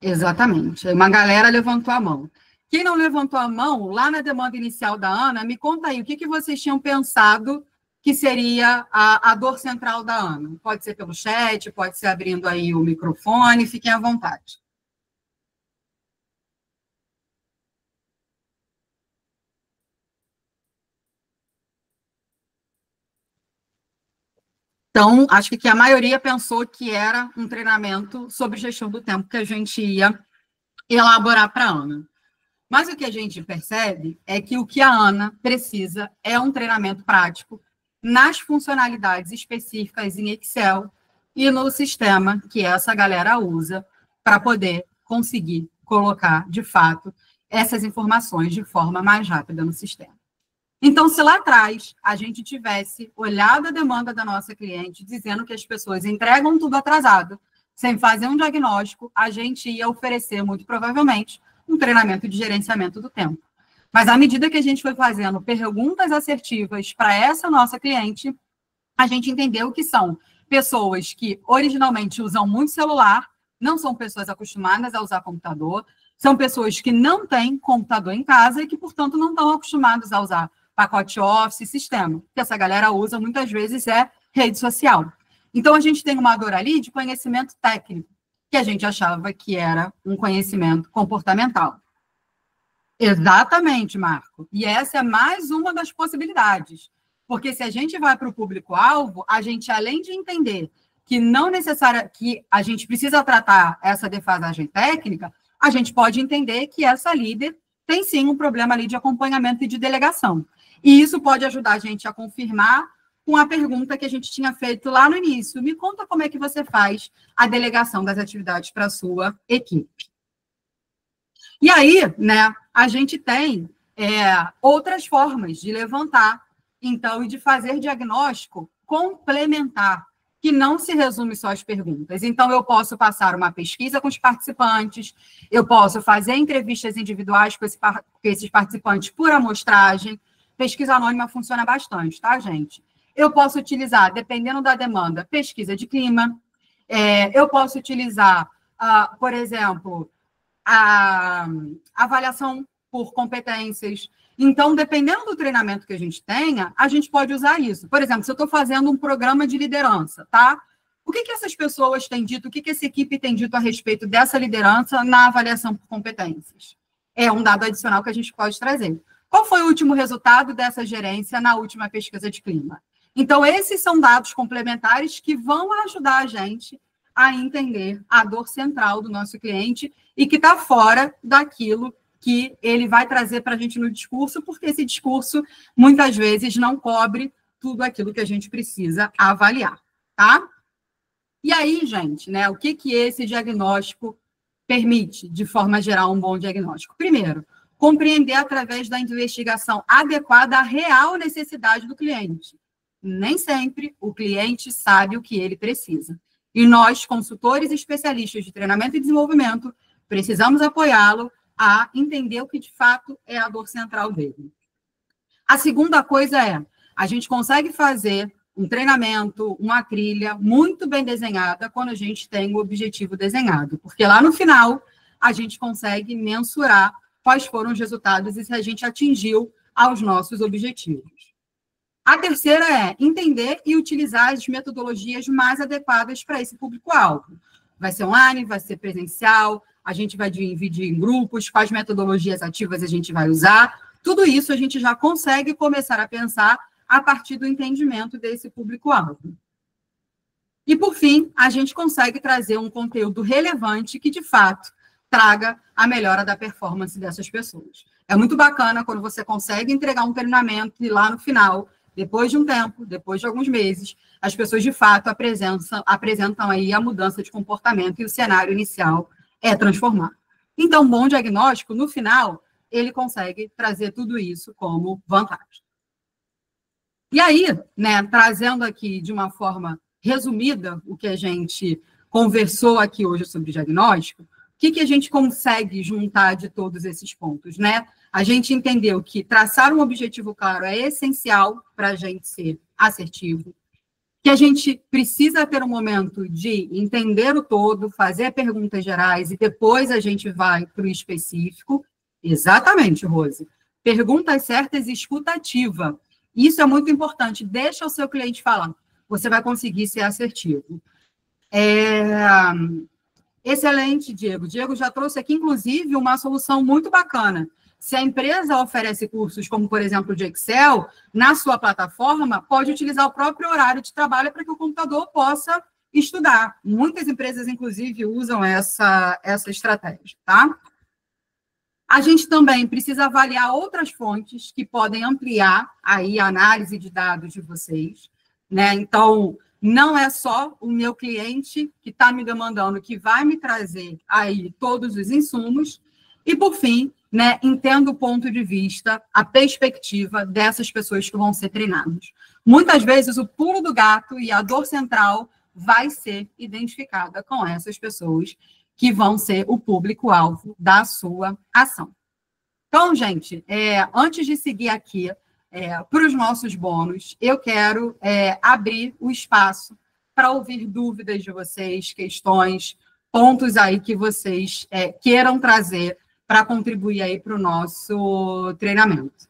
Exatamente. Uma galera levantou a mão. Quem não levantou a mão, lá na demanda inicial da Ana, me conta aí, o que vocês tinham pensado que seria a dor central da Ana? Pode ser pelo chat, pode ser abrindo aí o microfone, fiquem à vontade. Então, acho que a maioria pensou que era um treinamento sobre gestão do tempo que a gente ia elaborar para a Ana. Mas o que a gente percebe é que o que a Ana precisa é um treinamento prático nas funcionalidades específicas em Excel e no sistema que essa galera usa para poder conseguir colocar, de fato, essas informações de forma mais rápida no sistema. Então, se lá atrás a gente tivesse olhado a demanda da nossa cliente, dizendo que as pessoas entregam tudo atrasado, sem fazer um diagnóstico, a gente ia oferecer, muito provavelmente, um treinamento de gerenciamento do tempo. Mas, à medida que a gente foi fazendo perguntas assertivas para essa nossa cliente, a gente entendeu que são pessoas que originalmente usam muito celular, não são pessoas acostumadas a usar computador, são pessoas que não têm computador em casa e que, portanto, não estão acostumadas a usar pacote Office, sistema. O que essa galera usa, muitas vezes, é rede social. Então, a gente tem uma dor ali de conhecimento técnico, que a gente achava que era um conhecimento comportamental. Exatamente, Marco. E essa é mais uma das possibilidades. Porque se a gente vai para o público-alvo, a gente, além de entender que não que a gente precisa tratar essa defasagem técnica, a gente pode entender que essa líder tem sim um problema ali de acompanhamento e de delegação. E isso pode ajudar a gente a confirmar com a pergunta que a gente tinha feito lá no início. Me conta como é que você faz a delegação das atividades para a sua equipe. E aí, né, a gente tem outras formas de levantar, então, e de fazer diagnóstico complementar. que não se resume só às perguntas. Então, eu posso passar uma pesquisa com os participantes, eu posso fazer entrevistas individuais com esses participantes por amostragem. Pesquisa anônima funciona bastante, tá, gente? Eu posso utilizar, dependendo da demanda, pesquisa de clima. Eu posso utilizar, por exemplo, a avaliação por competências. Então, dependendo do treinamento que a gente tenha, a gente pode usar isso. Por exemplo, se eu estou fazendo um programa de liderança, tá? O que essas pessoas têm dito, o que essa equipe tem dito a respeito dessa liderança na avaliação por competências? É um dado adicional que a gente pode trazer. Qual foi o último resultado dessa gerência na última pesquisa de clima? Então, esses são dados complementares que vão ajudar a gente a entender a dor central do nosso cliente e que está fora daquilo que ele vai trazer para a gente no discurso, porque esse discurso, muitas vezes, não cobre tudo aquilo que a gente precisa avaliar, tá? E aí, gente, né, o que esse diagnóstico permite, de forma geral, um bom diagnóstico? Primeiro, compreender através da investigação adequada a real necessidade do cliente. Nem sempre o cliente sabe o que ele precisa. E nós, consultores e especialistas de treinamento e desenvolvimento, precisamos apoiá-lo a entender o que, de fato, é a dor central dele. A segunda coisa é, a gente consegue fazer um treinamento, uma trilha muito bem desenhada quando a gente tem o objetivo desenhado, porque lá no final a gente consegue mensurar quais foram os resultados e se a gente atingiu aos nossos objetivos. A terceira é entender e utilizar as metodologias mais adequadas para esse público-alvo. Vai ser online, vai ser presencial, a gente vai dividir em grupos, quais metodologias ativas a gente vai usar. Tudo isso a gente já consegue começar a pensar a partir do entendimento desse público-alvo. E, por fim, a gente consegue trazer um conteúdo relevante que, de fato, traga a melhora da performance dessas pessoas. É muito bacana quando você consegue entregar um treinamento e lá no final, depois de um tempo, depois de alguns meses, as pessoas, de fato, apresentam aí a mudança de comportamento e o cenário inicial é transformar. Então, um bom diagnóstico, no final, ele consegue trazer tudo isso como vantagem. E aí, né, trazendo aqui de uma forma resumida o que a gente conversou aqui hoje sobre diagnóstico, o que a gente consegue juntar de todos esses pontos, né? A gente entendeu que traçar um objetivo claro é essencial para a gente ser assertivo, que a gente precisa ter um momento de entender o todo, fazer perguntas gerais e depois a gente vai para o específico. Exatamente, Rose. Perguntas certas e escuta ativa. Isso é muito importante. Deixa o seu cliente falar. Você vai conseguir ser assertivo. Excelente, Diego. Diego já trouxe aqui, inclusive, uma solução muito bacana. Se a empresa oferece cursos, como, por exemplo, de Excel, na sua plataforma, pode utilizar o próprio horário de trabalho para que o computador possa estudar. Muitas empresas, inclusive, usam essa estratégia, tá? A gente também precisa avaliar outras fontes que podem ampliar aí a análise de dados de vocês, né? Então, não é só o meu cliente que está me demandando que vai me trazer aí todos os insumos. E, por fim, né, entendo o ponto de vista, a perspectiva dessas pessoas que vão ser treinadas. Muitas vezes, o pulo do gato e a dor central vai ser identificada com essas pessoas que vão ser o público-alvo da sua ação. Então, gente, antes de seguir aqui para os nossos bônus, eu quero abrir o espaço para ouvir dúvidas de vocês, questões, pontos aí que vocês queiram trazer para contribuir aí para o nosso treinamento.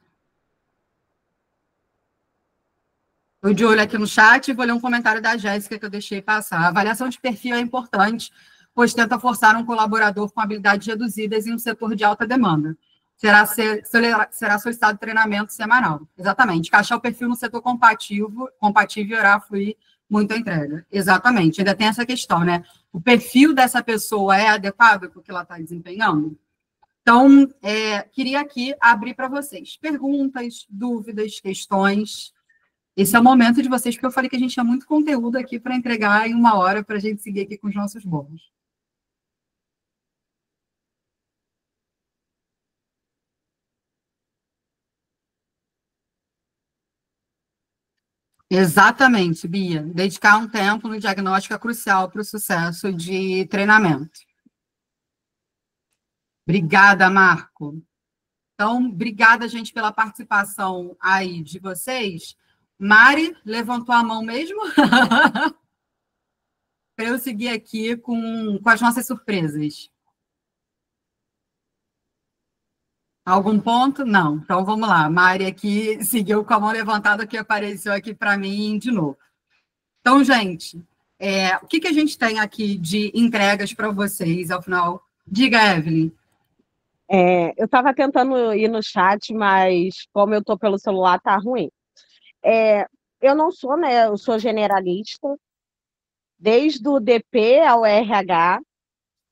Estou de olho aqui no chat e vou ler um comentário da Jéssica que eu deixei passar. A avaliação de perfil é importante, pois tenta forçar um colaborador com habilidades reduzidas em um setor de alta demanda. Será solicitado treinamento semanal. Exatamente. Encaixar o perfil no setor compatível e orar fluir muito a entrega. Exatamente. Ainda tem essa questão, né? O perfil dessa pessoa é adequado para o que ela está desempenhando? Então, queria aqui abrir para vocês perguntas, dúvidas, questões. Esse é o momento de vocês, porque eu falei que a gente tinha muito conteúdo aqui para entregar em 1 hora para a gente seguir aqui com os nossos bônus. Exatamente, Bia. Dedicar um tempo no diagnóstico é crucial para o sucesso de treinamento. Obrigada, Marco. Então, obrigada, gente, pela participação aí de vocês. Mari levantou a mão mesmo? Para eu seguir aqui com as nossas surpresas. Algum ponto? Não. Então, vamos lá. Mari aqui seguiu com a mão levantada, que apareceu aqui para mim de novo. Então, gente, o que a gente tem aqui de entregas para vocês ao final? Diga, Evelyn. Eu estava tentando ir no chat, mas como eu estou pelo celular, tá ruim. Eu não sou, né? Eu sou generalista, desde o DP ao RH,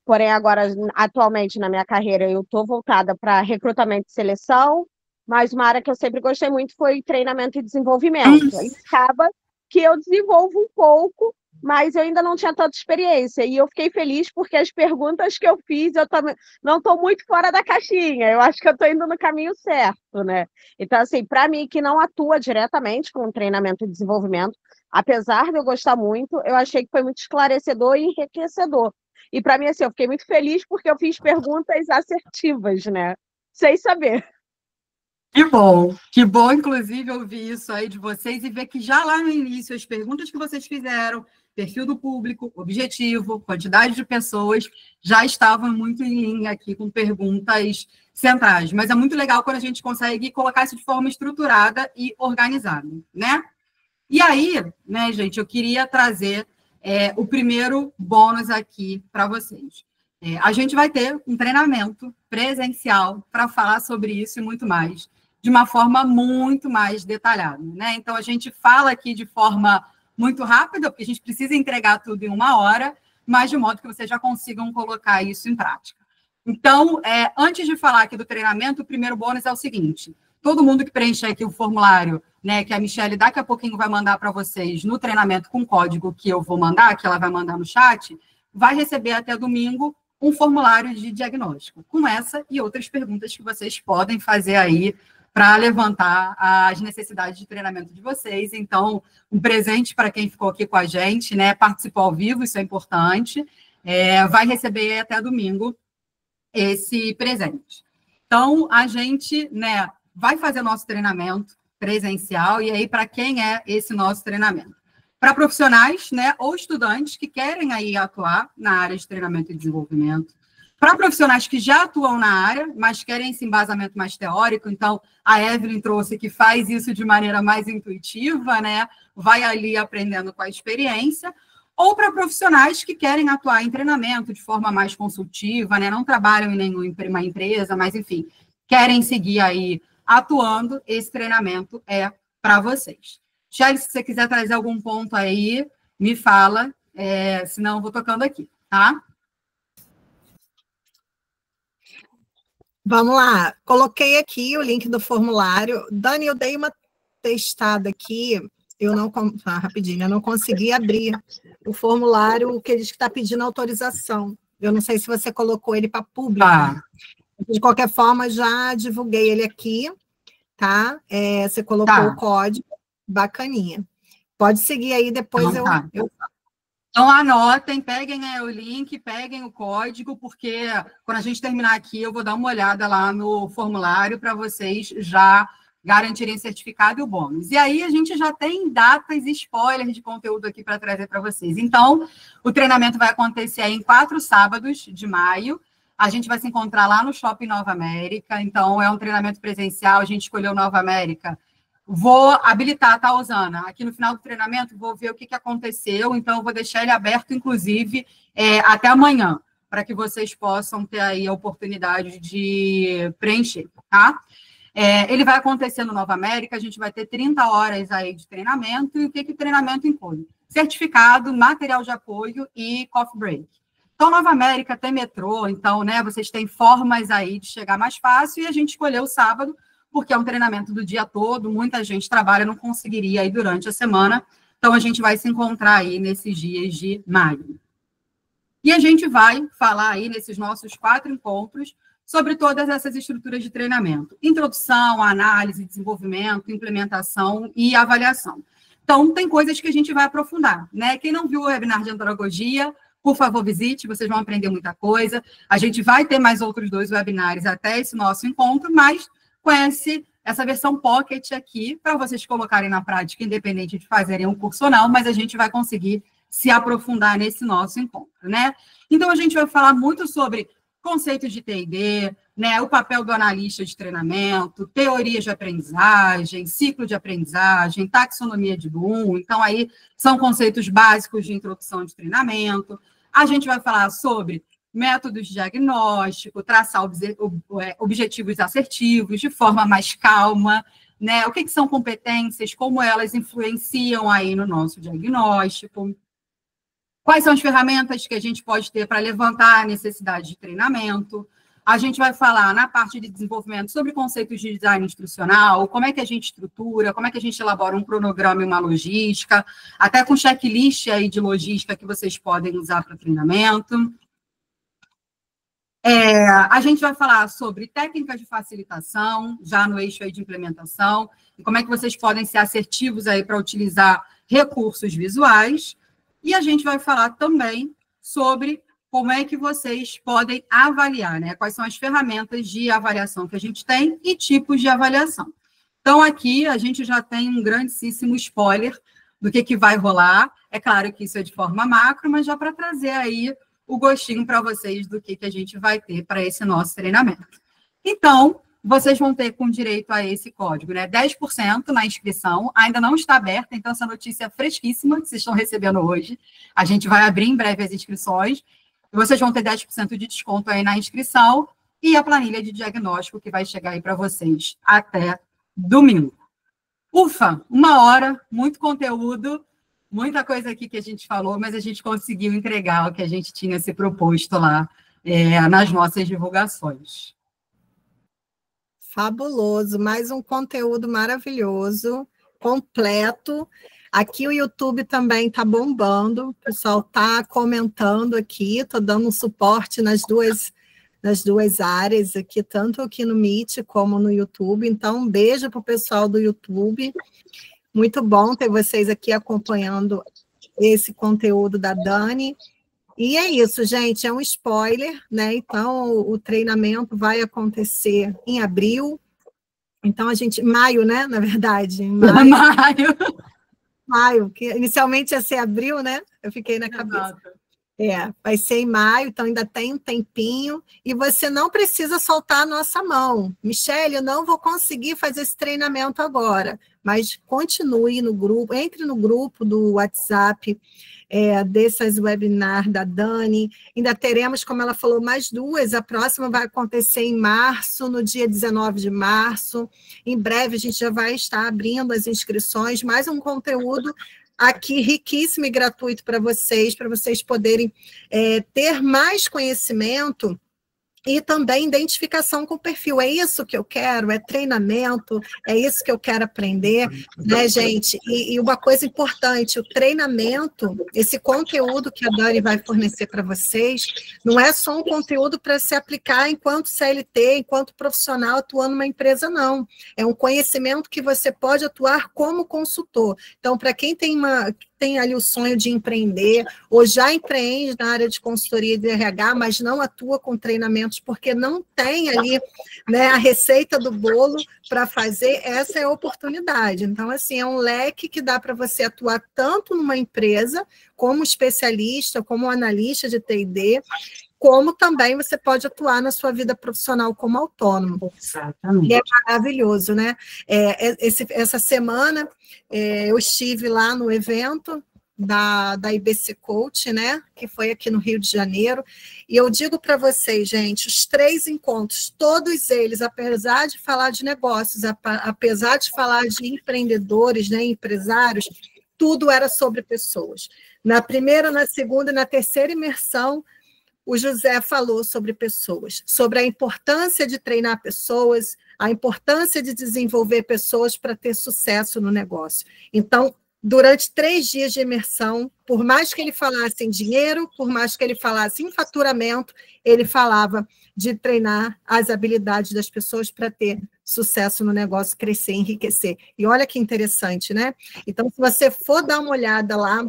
porém agora, atualmente, na minha carreira, eu estou voltada para recrutamento e seleção, mas uma área que eu sempre gostei muito foi treinamento e desenvolvimento. E acaba que eu desenvolvo um pouco, mas eu ainda não tinha tanta experiência. E eu fiquei feliz porque as perguntas que eu fiz, eu também não estou muito fora da caixinha. Eu acho que eu estou indo no caminho certo, né? Então, assim, para mim, que não atua diretamente com treinamento e desenvolvimento, apesar de eu gostar muito, eu achei que foi muito esclarecedor e enriquecedor. E para mim, assim, eu fiquei muito feliz porque eu fiz perguntas assertivas, né? Sem saber. Que bom, inclusive, ouvir isso aí de vocês e ver que já lá no início, as perguntas que vocês fizeram, perfil do público, objetivo, quantidade de pessoas, já estavam muito em linha aqui com perguntas centrais. Mas é muito legal quando a gente consegue colocar isso de forma estruturada e organizada, né? E aí, né, gente, eu queria trazer o primeiro bônus aqui para vocês. A gente vai ter um treinamento presencial para falar sobre isso e muito mais, de uma forma muito mais detalhada, né? Então, a gente fala aqui de forma muito rápida, porque a gente precisa entregar tudo em 1 hora, mas de modo que vocês já consigam colocar isso em prática. Então, antes de falar aqui do treinamento, o primeiro bônus é o seguinte: todo mundo que preencher aqui o formulário, né, que a Michelle daqui a pouquinho vai mandar para vocês no treinamento com código que eu vou mandar, que ela vai mandar no chat, vai receber até domingo um formulário de diagnóstico, com essa e outras perguntas que vocês podem fazer aí para levantar as necessidades de treinamento de vocês. Então, um presente para quem ficou aqui com a gente, né, participou ao vivo, isso é importante, vai receber até domingo esse presente. Então, a gente, né, vai fazer nosso treinamento presencial, e aí, para quem é esse nosso treinamento? Para profissionais, né, ou estudantes que querem aí atuar na área de treinamento e desenvolvimento, para profissionais que já atuam na área, mas querem esse embasamento mais teórico, então a Evelyn trouxe que faz isso de maneira mais intuitiva, né, vai ali aprendendo com a experiência, ou para profissionais que querem atuar em treinamento de forma mais consultiva, né, não trabalham em nenhuma empresa, mas, enfim, querem seguir aí atuando, esse treinamento é para vocês. Charles, se você quiser trazer algum ponto aí, me fala, senão eu vou tocando aqui, tá? Vamos lá, coloquei aqui o link do formulário. Dani, eu dei uma testada aqui, rapidinho, eu não consegui abrir o formulário que ele está pedindo autorização. Eu não sei se você colocou ele para público. De qualquer forma, já divulguei ele aqui, tá? Você colocou o código, bacaninha. Pode seguir aí, depois Então, anotem, peguem o link, peguem o código, porque quando a gente terminar aqui, eu vou dar uma olhada lá no formulário para vocês já garantirem certificado e o bônus. E aí, a gente já tem datas e spoilers de conteúdo aqui para trazer para vocês. Então, o treinamento vai acontecer aí em 4 sábados de maio. A gente vai se encontrar lá no Shopping Nova América. Então, é um treinamento presencial, a gente escolheu Nova América. Vou habilitar, tá, Osana? Aqui no final do treinamento, vou ver o que aconteceu, então eu vou deixar ele aberto, inclusive, até amanhã, para que vocês possam ter aí a oportunidade de preencher, tá? Ele vai acontecer no Nova América, a gente vai ter 30 horas aí de treinamento, e o que o treinamento inclui? Certificado, material de apoio e coffee break. Então, Nova América tem metrô, então, né, vocês têm formas aí de chegar mais fácil, e a gente escolheu o sábado, porque é um treinamento do dia todo, muita gente trabalha, não conseguiria ir durante a semana, então a gente vai se encontrar aí nesses dias de maio. E a gente vai falar aí nesses nossos 4 encontros sobre todas essas estruturas de treinamento: introdução, análise, desenvolvimento, implementação e avaliação. Então, tem coisas que a gente vai aprofundar, né? Quem não viu o webinar de andragogia, por favor, visite, vocês vão aprender muita coisa. A gente vai ter mais outros 2 webinars até esse nosso encontro, mas conhece essa versão Pocket aqui, para vocês colocarem na prática, independente de fazerem um curso ou não, mas a gente vai conseguir se aprofundar nesse nosso encontro, né? Então, a gente vai falar muito sobre conceitos de T&D, né, o papel do analista de treinamento, teorias de aprendizagem, ciclo de aprendizagem, taxonomia de Bloom. Então, aí são conceitos básicos de introdução de treinamento. A gente vai falar sobre métodos de diagnóstico, traçar objetivos assertivos de forma mais calma, né? O que são competências, como elas influenciam aí no nosso diagnóstico. Quais são as ferramentas que a gente pode ter para levantar a necessidade de treinamento? A gente vai falar na parte de desenvolvimento sobre conceitos de design instrucional, como é que a gente estrutura, como é que a gente elabora um cronograma e uma logística, até com checklist aí de logística que vocês podem usar para treinamento. A gente vai falar sobre técnicas de facilitação, já no eixo aí de implementação, e como é que vocês podem ser assertivos aí para utilizar recursos visuais. E a gente vai falar também sobre como é que vocês podem avaliar, né? Quais são as ferramentas de avaliação que a gente tem e tipos de avaliação. Então, aqui a gente já tem um grandíssimo spoiler do que vai rolar. É claro que isso é de forma macro, mas já para trazer aí o gostinho para vocês do que a gente vai ter para esse nosso treinamento. Então, vocês vão ter com direito a esse código, né? 10% na inscrição, ainda não está aberta, então essa notícia é fresquíssima que vocês estão recebendo hoje. A gente vai abrir em breve as inscrições, e vocês vão ter 10% de desconto aí na inscrição, e a planilha de diagnóstico que vai chegar aí para vocês até domingo. Ufa, 1 hora, muito conteúdo, muita coisa aqui que a gente falou, mas a gente conseguiu entregar o que a gente tinha se proposto lá nas nossas divulgações. Fabuloso, mais um conteúdo maravilhoso, completo. Aqui o YouTube também está bombando, o pessoal está comentando aqui, estou dando um suporte nas duas áreas aqui, tanto aqui no Meet como no YouTube. Então, um beijo para o pessoal do YouTube. Muito bom ter vocês aqui acompanhando esse conteúdo da Dani. E é isso, gente, é um spoiler, né? Então, o treinamento vai acontecer em abril. Então, maio, né? Na verdade, em maio. Maio, que inicialmente ia ser abril, né? Eu fiquei na cabeça. Vai ser em maio, então ainda tem um tempinho, e você não precisa soltar a nossa mão. Michele, eu não vou conseguir fazer esse treinamento agora, mas continue no grupo, entre no grupo do WhatsApp, dessas webinars da Dani. Ainda teremos, como ela falou, mais 2, a próxima vai acontecer em março, no dia 19 de março. Em breve a gente já vai estar abrindo as inscrições, mais um conteúdo aqui riquíssimo e gratuito para vocês poderem ter mais conhecimento e também identificação com o perfil. É isso que eu quero, é treinamento, é isso que eu quero aprender, né, gente? E uma coisa importante, o treinamento, esse conteúdo que a Dani vai fornecer para vocês, não é só um conteúdo para se aplicar enquanto CLT, enquanto profissional atuando numa empresa, não. É um conhecimento que você pode atuar como consultor. Então, para quem tem ali o sonho de empreender, ou já empreende na área de consultoria de RH, mas não atua com treinamentos porque não tem ali, né, a receita do bolo para fazer, essa é a oportunidade. Então, assim, é um leque que dá para você atuar tanto numa empresa, como especialista, como analista de T&D, como também você pode atuar na sua vida profissional como autônomo. Exatamente. E é maravilhoso, né? Essa semana eu estive lá no evento da IBC Coach, né? Que foi aqui no Rio de Janeiro, e eu digo para vocês, gente, os 3 encontros, todos eles, apesar de falar de negócios, apesar de falar de empreendedores, né, empresários, tudo era sobre pessoas. Na primeira, na segunda e na terceira imersão, o José falou sobre pessoas, sobre a importância de treinar pessoas, a importância de desenvolver pessoas para ter sucesso no negócio. Então, durante 3 dias de imersão, por mais que ele falasse em dinheiro, por mais que ele falasse em faturamento, ele falava de treinar as habilidades das pessoas para ter sucesso no negócio, crescer, enriquecer. E olha que interessante, né? Então, se você for dar uma olhada lá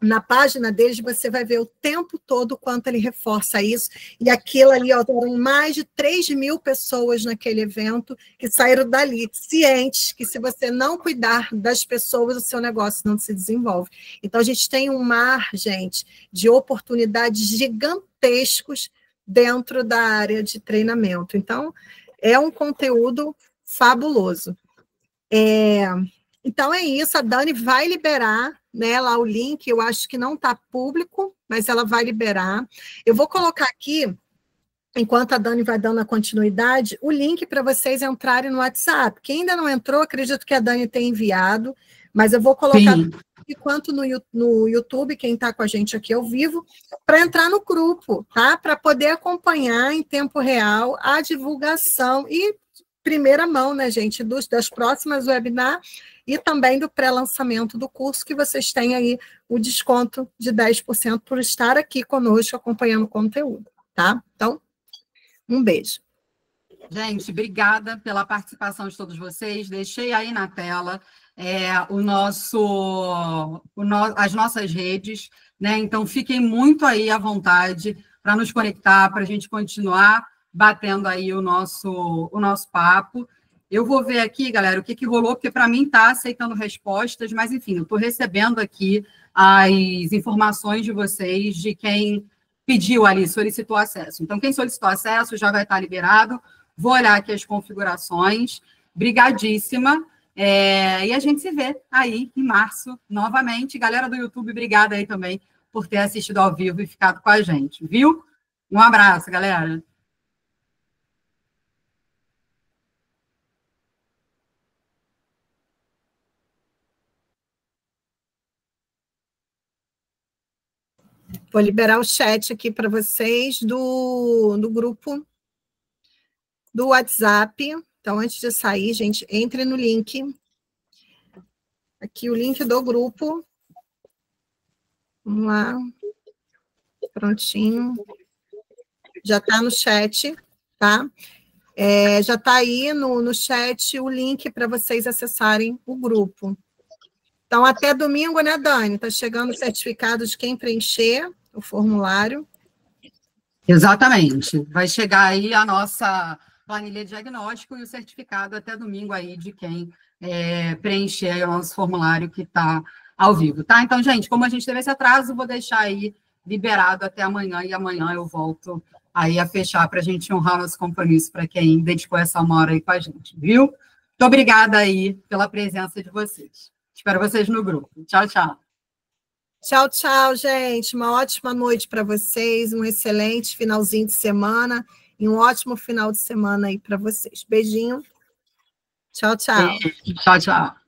na página deles, você vai ver o tempo todo o quanto ele reforça isso. E aquilo ali, ó, foram mais de 3.000 pessoas naquele evento que saíram dali, cientes que se você não cuidar das pessoas, o seu negócio não se desenvolve. Então, a gente tem um mar, gente, de oportunidades gigantescos dentro da área de treinamento. Então, é um conteúdo fabuloso. Então, é isso. A Dani vai liberar, né, lá o link, eu acho que não está público, mas ela vai liberar. Eu vou colocar aqui, enquanto a Dani vai dando a continuidade, o link para vocês entrarem no WhatsApp. Quem ainda não entrou, acredito que a Dani tem enviado, mas eu vou colocar enquanto no YouTube, quem está com a gente aqui ao vivo, para entrar no grupo, tá? Para poder acompanhar em tempo real a divulgação e primeira mão, né, gente, das próximas webinars e também do pré-lançamento do curso, que vocês têm aí o desconto de 10% por estar aqui conosco acompanhando o conteúdo, tá? Então, um beijo. Gente, obrigada pela participação de todos vocês. Deixei aí na tela as nossas redes, né? Então, fiquem muito aí à vontade para nos conectar, para a gente continuar batendo aí o nosso papo. Eu vou ver aqui, galera, o que rolou, porque para mim está aceitando respostas, mas, enfim, eu estou recebendo aqui as informações de vocês, de quem pediu ali, solicitou acesso. Então, quem solicitou acesso já vai estar liberado. Vou olhar aqui as configurações. Brigadíssima. E a gente se vê aí em março, novamente. Galera do YouTube, obrigada aí também por ter assistido ao vivo e ficado com a gente, viu? Um abraço, galera. Vou liberar o chat aqui para vocês do grupo do WhatsApp. Então, antes de sair, gente, entre no link. Aqui o link do grupo. Vamos lá. Prontinho. Já está no chat, tá? Já está aí no chat o link para vocês acessarem o grupo. Então, até domingo, né, Dani? Está chegando o certificado de quem preencher o formulário. Exatamente. Vai chegar aí a nossa planilha de diagnóstico e o certificado até domingo aí de quem preencher o nosso formulário que está ao vivo, tá? Então, gente, como a gente teve esse atraso, vou deixar aí liberado até amanhã, e amanhã eu volto aí a fechar para a gente honrar nosso compromisso para quem dedicou essa 1 hora aí com a gente, viu? Muito obrigada aí pela presença de vocês. Espero vocês no grupo. Tchau, tchau. Tchau, tchau, gente. Uma ótima noite para vocês, um excelente finalzinho de semana e um ótimo final de semana aí para vocês. Beijinho. Tchau, tchau. Tchau, tchau.